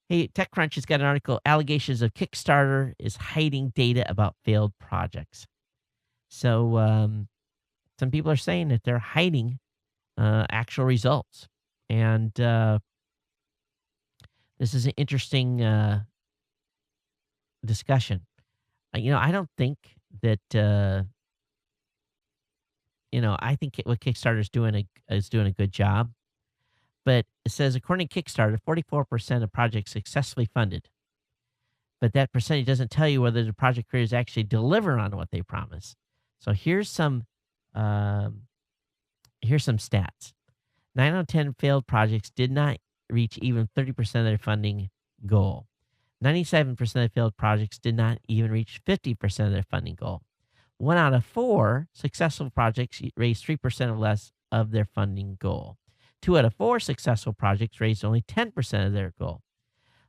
Hey, TechCrunch has got an article, Allegations of Kickstarter is hiding data about failed projects. So some people are saying that they're hiding actual results. And this is an interesting discussion. I don't think that, I think what Kickstarter is doing a good job. But it says, according to Kickstarter, 44% of projects successfully funded. But that percentage doesn't tell you whether the project creators actually deliver on what they promise. So here's some stats. 9 out of 10 failed projects did not reach even 30% of their funding goal. 97% of failed projects did not even reach 50% of their funding goal. 1 out of 4 successful projects raised 3% or less of their funding goal. 2 out of 4 successful projects raised only 10% of their goal.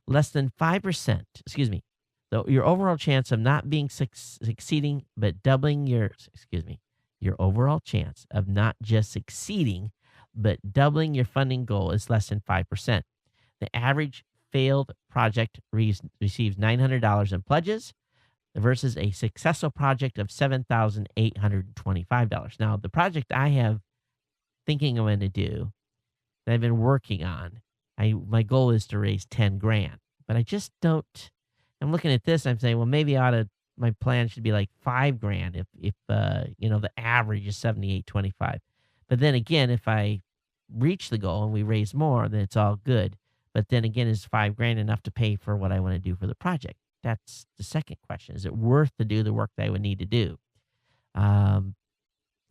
Less than 5%, your overall chance of not being succeeding, but doubling your overall chance of not just succeeding, but doubling your funding goal is less than 5%. The average failed project receives $900 in pledges versus a successful project of $7,825. Now, the project I have thinking I'm going to do, that I've been working on, my goal is to raise 10 grand, but I just don't. I'm looking at this, I'm saying, well, maybe my plan should be like 5 grand if the average is 7,825. But then again, if I reach the goal and we raise more, then it's all good. But then again, is 5 grand enough to pay for what I want to do for the project? That's the second question. Is it worth to do the work that I would need to do?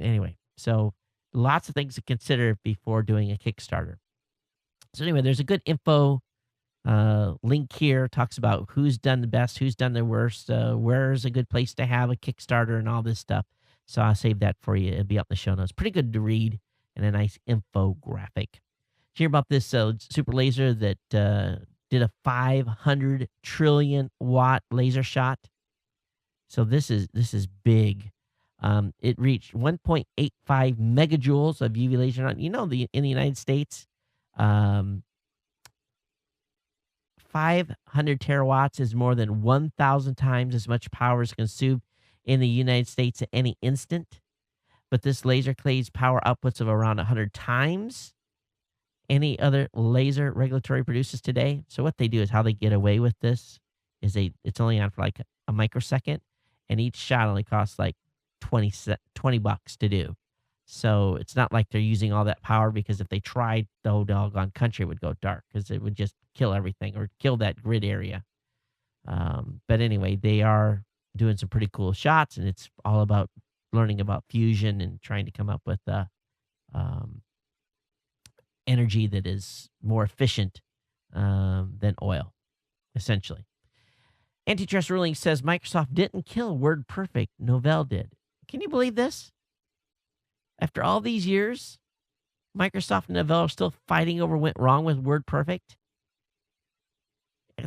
Anyway, so lots of things to consider before doing a Kickstarter. So anyway, there's a good info link here. Talks about who's done the best, who's done the worst, where's a good place to have a Kickstarter and all this stuff. So I'll save that for you. It'll be up in the show notes. Pretty good to read and a nice infographic. Did you hear about this super laser that did a 500 trillion watt laser shot? So this is big. It reached 1.85 megajoules of UV laser. In the United States, 500 terawatts is more than 1,000 times as much power is consumed in the United States at any instant. But this laser claims power outputs of around 100 times any other laser regulatory produces today. So what they do is how they get away with this is it's only on for like a microsecond, and each shot only costs like $20 to do. So it's not like they're using all that power, because if they tried, the whole doggone country would go dark because it would just kill everything or kill that grid area. But anyway, they are doing some pretty cool shots, and it's all about learning about fusion and trying to come up with energy that is more efficient than oil, essentially. Antitrust ruling says Microsoft didn't kill WordPerfect. Novell did. Can you believe this? After all these years, Microsoft and Novell are still fighting over what went wrong with WordPerfect.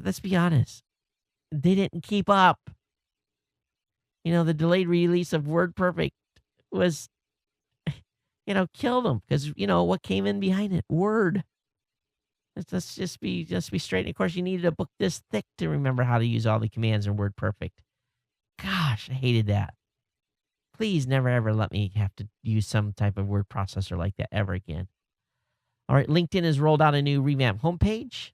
Let's be honest. They didn't keep up. The delayed release of WordPerfect was, killed them, because, what came in behind it? Word. Let's just be straight. And of course, you needed a book this thick to remember how to use all the commands in WordPerfect. Gosh, I hated that. Please never, ever let me have to use some type of word processor like that ever again. All right, LinkedIn has rolled out a new revamped homepage.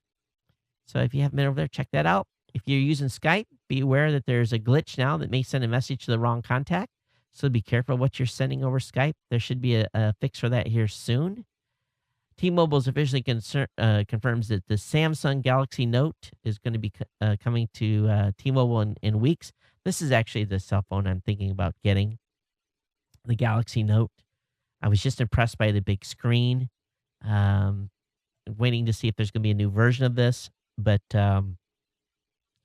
So if you haven't been over there, check that out. If you're using Skype, be aware that there's a glitch now that may send a message to the wrong contact. So be careful what you're sending over Skype. There should be a fix for that here soon. T-Mobile has officially confirms that the Samsung Galaxy Note is going to be coming to T-Mobile in weeks. This is actually the cell phone I'm thinking about getting, the Galaxy Note. I was just impressed by the big screen. Waiting to see if there's going to be a new version of this. But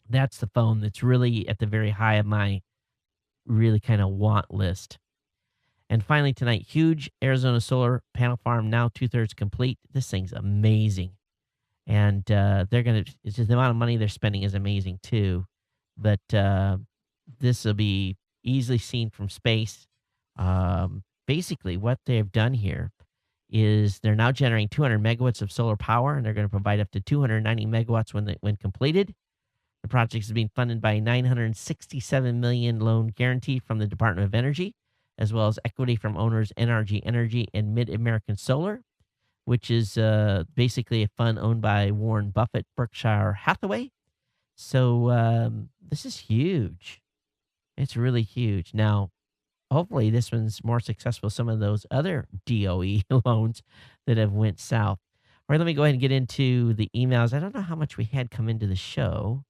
that's the phone that's really at the very high of my really kind of want list. And finally tonight, huge Arizona solar panel farm, now 2/3 complete. This thing's amazing. And it's just the amount of money they're spending is amazing too. But this will be easily seen from space. Basically, what they've done here is they're now generating 200 megawatts of solar power, and they're going to provide up to 290 megawatts when completed. The project is being funded by a 967 million loan guarantee from the Department of Energy, as well as equity from owners NRG Energy and Mid American Solar, which is basically a fund owned by Warren Buffett, Berkshire Hathaway. So this is huge. It's really huge. Now, hopefully this one's more successful than some of those other DOE loans that have went south. All right, let me go ahead and get into the emails. I don't know how much we had come into the show.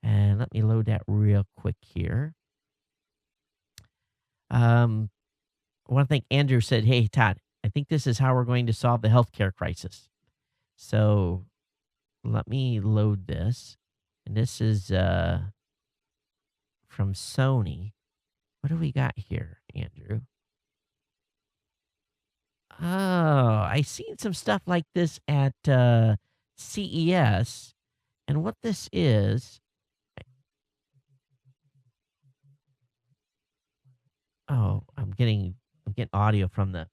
And let me load that real quick here. I want to thank Andrew said, hey, Todd, I think this is how we're going to solve the healthcare crisis. So let me load this. And this is from Sony. What do we got here, Andrew? Oh, I seen some stuff like this at CES. And what this is... Oh, I'm getting audio from this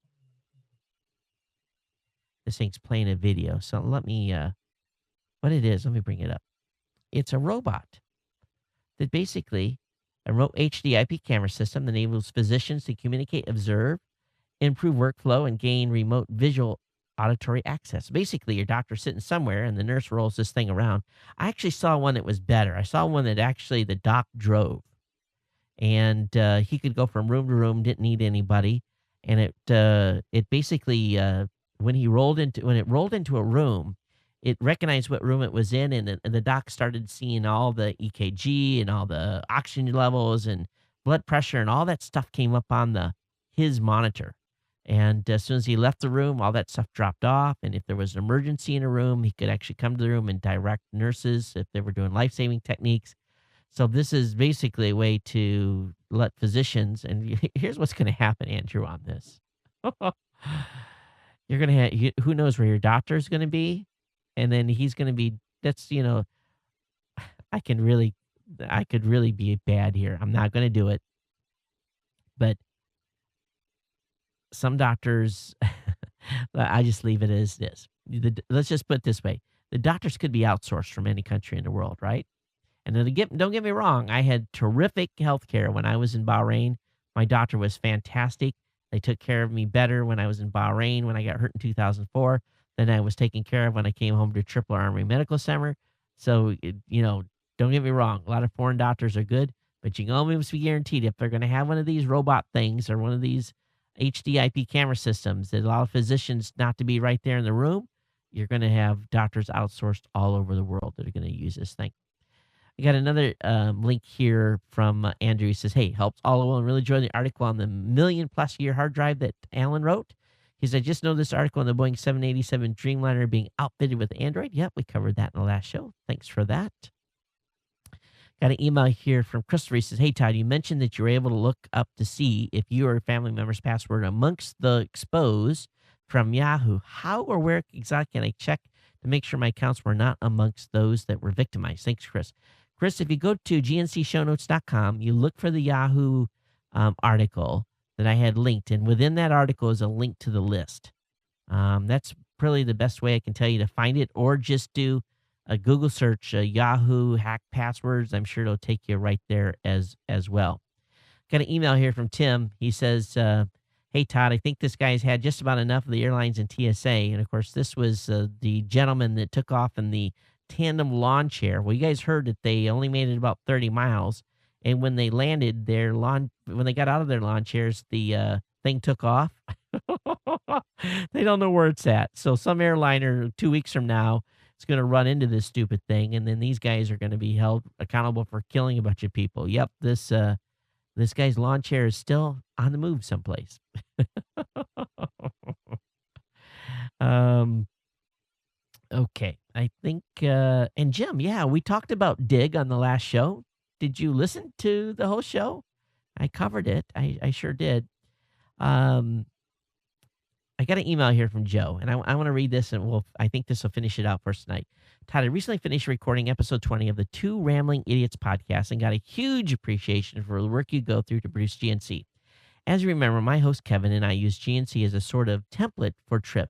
thing's playing a video. So let me, what it is, let me bring it up. It's a robot that basically, a remote HD IP camera system that enables physicians to communicate, observe, improve workflow, and gain remote visual auditory access. Basically, your doctor's sitting somewhere and the nurse rolls this thing around. I actually saw one that was better. I saw one that actually the doc drove. And he could go from room to room, didn't need anybody. And it basically when it rolled into a room, it recognized what room it was in, and the doc started seeing all the EKG and all the oxygen levels and blood pressure and all that stuff came up on his monitor. And as soon as he left the room, all that stuff dropped off. And if there was an emergency in a room, he could actually come to the room and direct nurses if they were doing life-saving techniques. So this is basically a way to let physicians, and here's what's going to happen, Andrew, on this. You're going to have, who knows where your doctor is going to be, and then he's going to be, I could really be bad here. I'm not going to do it. But some doctors, I just leave it as this. Let's just put it this way. The doctors could be outsourced from any country in the world, right? And then don't get me wrong, I had terrific health care when I was in Bahrain. My doctor was fantastic. They took care of me better when I was in Bahrain when I got hurt in 2004 than I was taken care of when I came home to Triple Armory Medical Center. So, don't get me wrong, a lot of foreign doctors are good, but you can almost be guaranteed if they're going to have one of these robot things or one of these HD IP camera systems that allow physicians not to be right there in the room, you're going to have doctors outsourced all over the world that are going to use this thing. I got another link here from Andrew. He says, hey, helps all well and really enjoy the article on the million-plus-year hard drive that Alan wrote. He said, I just know this article on the Boeing 787 Dreamliner being outfitted with Android. Yep, we covered that in the last show. Thanks for that. Got an email here from Christopher. He says, hey, Todd, you mentioned that you were able to look up to see if you or a family member's password amongst the exposed from Yahoo. How or where exactly can I check to make sure my accounts were not amongst those that were victimized? Thanks, Chris. Chris, if you go to gncsshownotes.com, you look for the Yahoo article that I had linked, and within that article is a link to the list. That's probably the best way I can tell you to find it, or just do a Google search, Yahoo hack passwords. I'm sure it'll take you right there as well. Got an email here from Tim. He says, hey, Todd, I think this guy's had just about enough of the airlines and TSA. And, of course, this was the gentleman that took off in the tandem lawn chair. Well, you guys heard that they only made it about 30 miles. And when they landed when they got out of their lawn chairs, the thing took off. They don't know where it's at. So some airliner 2 weeks from now is going to run into this stupid thing. And then these guys are going to be held accountable for killing a bunch of people. Yep, this guy's lawn chair is still on the move someplace. Okay, I think, and Jim, yeah, we talked about Dig on the last show. Did you listen to the whole show? I covered it. I sure did. I got an email here from Joe, and I want to read this, and I think this will finish it out for us tonight. Todd, I recently finished recording episode 20 of the Two Rambling Idiots podcast and got a huge appreciation for the work you go through to produce GNC. As you remember, my host Kevin and I use GNC as a sort of template for Trip.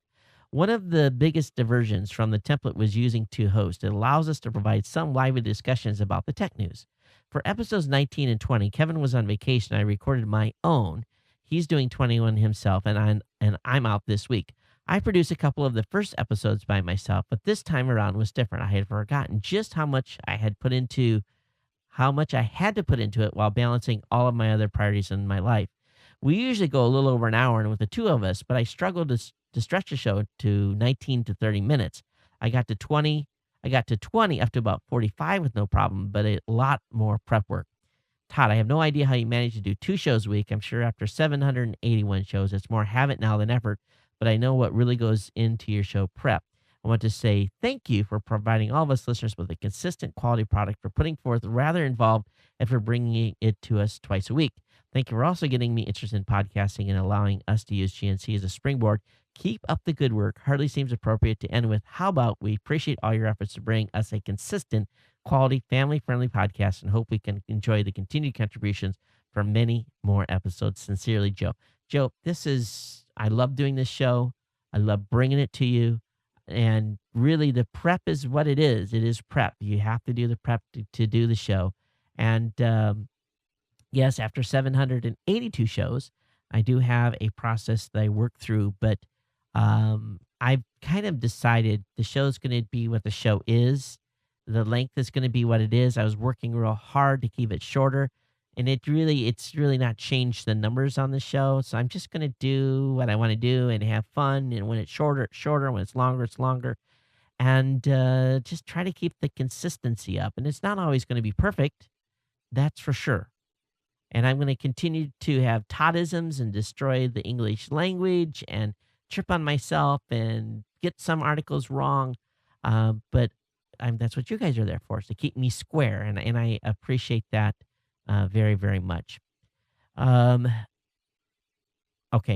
One of the biggest diversions from the template was using to host. It allows us to provide some lively discussions about the tech news. For episodes 19 and 20, Kevin was on vacation. I recorded my own. He's doing 21 himself, and I'm out this week. I produced a couple of the first episodes by myself, but this time around was different. I had forgotten just how much I had to put into it while balancing all of my other priorities in my life. We usually go a little over an hour and with the two of us, but I struggled to stretch the show to 19 to 30 minutes. I got to 20 up to about 45 with no problem, but a lot more prep work. Todd, I have no idea how you manage to do 2 shows a week. I'm sure after 781 shows, it's more habit now than effort, but I know what really goes into your show prep. I want to say thank you for providing all of us listeners with a consistent quality product, for putting forth rather involved, and for bringing it to us twice a week. Thank you for also getting me interested in podcasting and allowing us to use GNC as a springboard. Keep up the good work. Hardly seems appropriate to end with, how about we appreciate all your efforts to bring us a consistent, quality, family-friendly podcast, and hope we can enjoy the continued contributions for many more episodes. Sincerely, Joe. Joe, I love doing this show. I love bringing it to you. And really, the prep is what it is. It is prep. You have to do the prep to do the show. And yes, after 782 shows, I do have a process that I work through, but I've kind of decided the show's going to be what the show is. The length is going to be what it is. I was working real hard to keep it shorter, and it's really not changed the numbers on the show. So I'm just going to do what I want to do and have fun. And when it's shorter, it's shorter. When it's longer, it's longer. And just try to keep the consistency up. And it's not always going to be perfect. That's for sure. And I'm going to continue to have Toddisms and destroy the English language and trip on myself and get some articles wrong. But that's what you guys are there for, is to keep me square. And I appreciate that very, very much. Okay,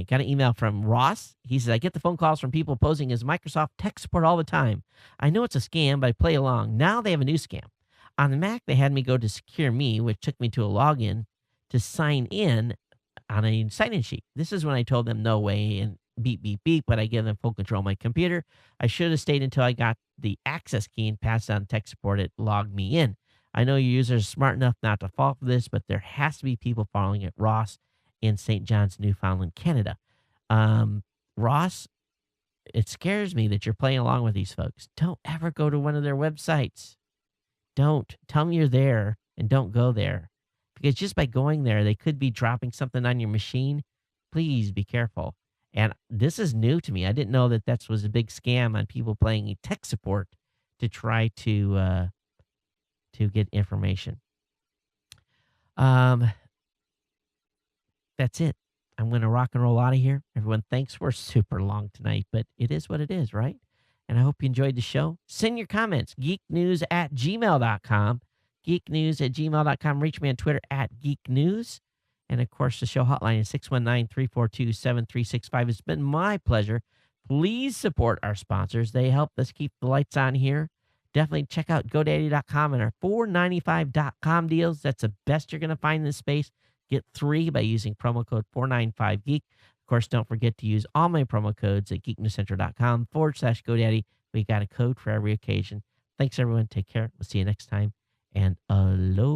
got an email from Ross. He says, I get the phone calls from people posing as Microsoft tech support all the time. I know it's a scam, but I play along. Now they have a new scam. On the Mac, they had me go to Secure Me, which took me to a login to sign in on a sign-in sheet. This is when I told them no way and beep, beep, beep, but I give them full control of my computer. I should have stayed until I got the access key and passed on tech support. It logged me in. I know your users are smart enough not to fall for this, but there has to be people following it. Ross in St. John's, Newfoundland, Canada. Ross, it scares me that you're playing along with these folks. Don't ever go to one of their websites. Don't. Tell them you're there and don't go there. Because just by going there, they could be dropping something on your machine. Please be careful. And this is new to me. I didn't know that was a big scam on people playing tech support to try to get information. That's it. I'm going to rock and roll out of here. Everyone, thanks. We're super long tonight, but it is what it is, right? And I hope you enjoyed the show. Send your comments, geeknews@gmail.com. geeknews@gmail.com. Reach me on Twitter @geeknews. And, of course, the show hotline is 619-342-7365. It's been my pleasure. Please support our sponsors. They help us keep the lights on here. Definitely check out GoDaddy.com and our $4.95.com deals. That's the best you're going to find in this space. Get 3 by using promo code 495geek. Of course, don't forget to use all my promo codes at geeknewscentral.com/GoDaddy. We got a code for every occasion. Thanks, everyone. Take care. We'll see you next time. And aloha.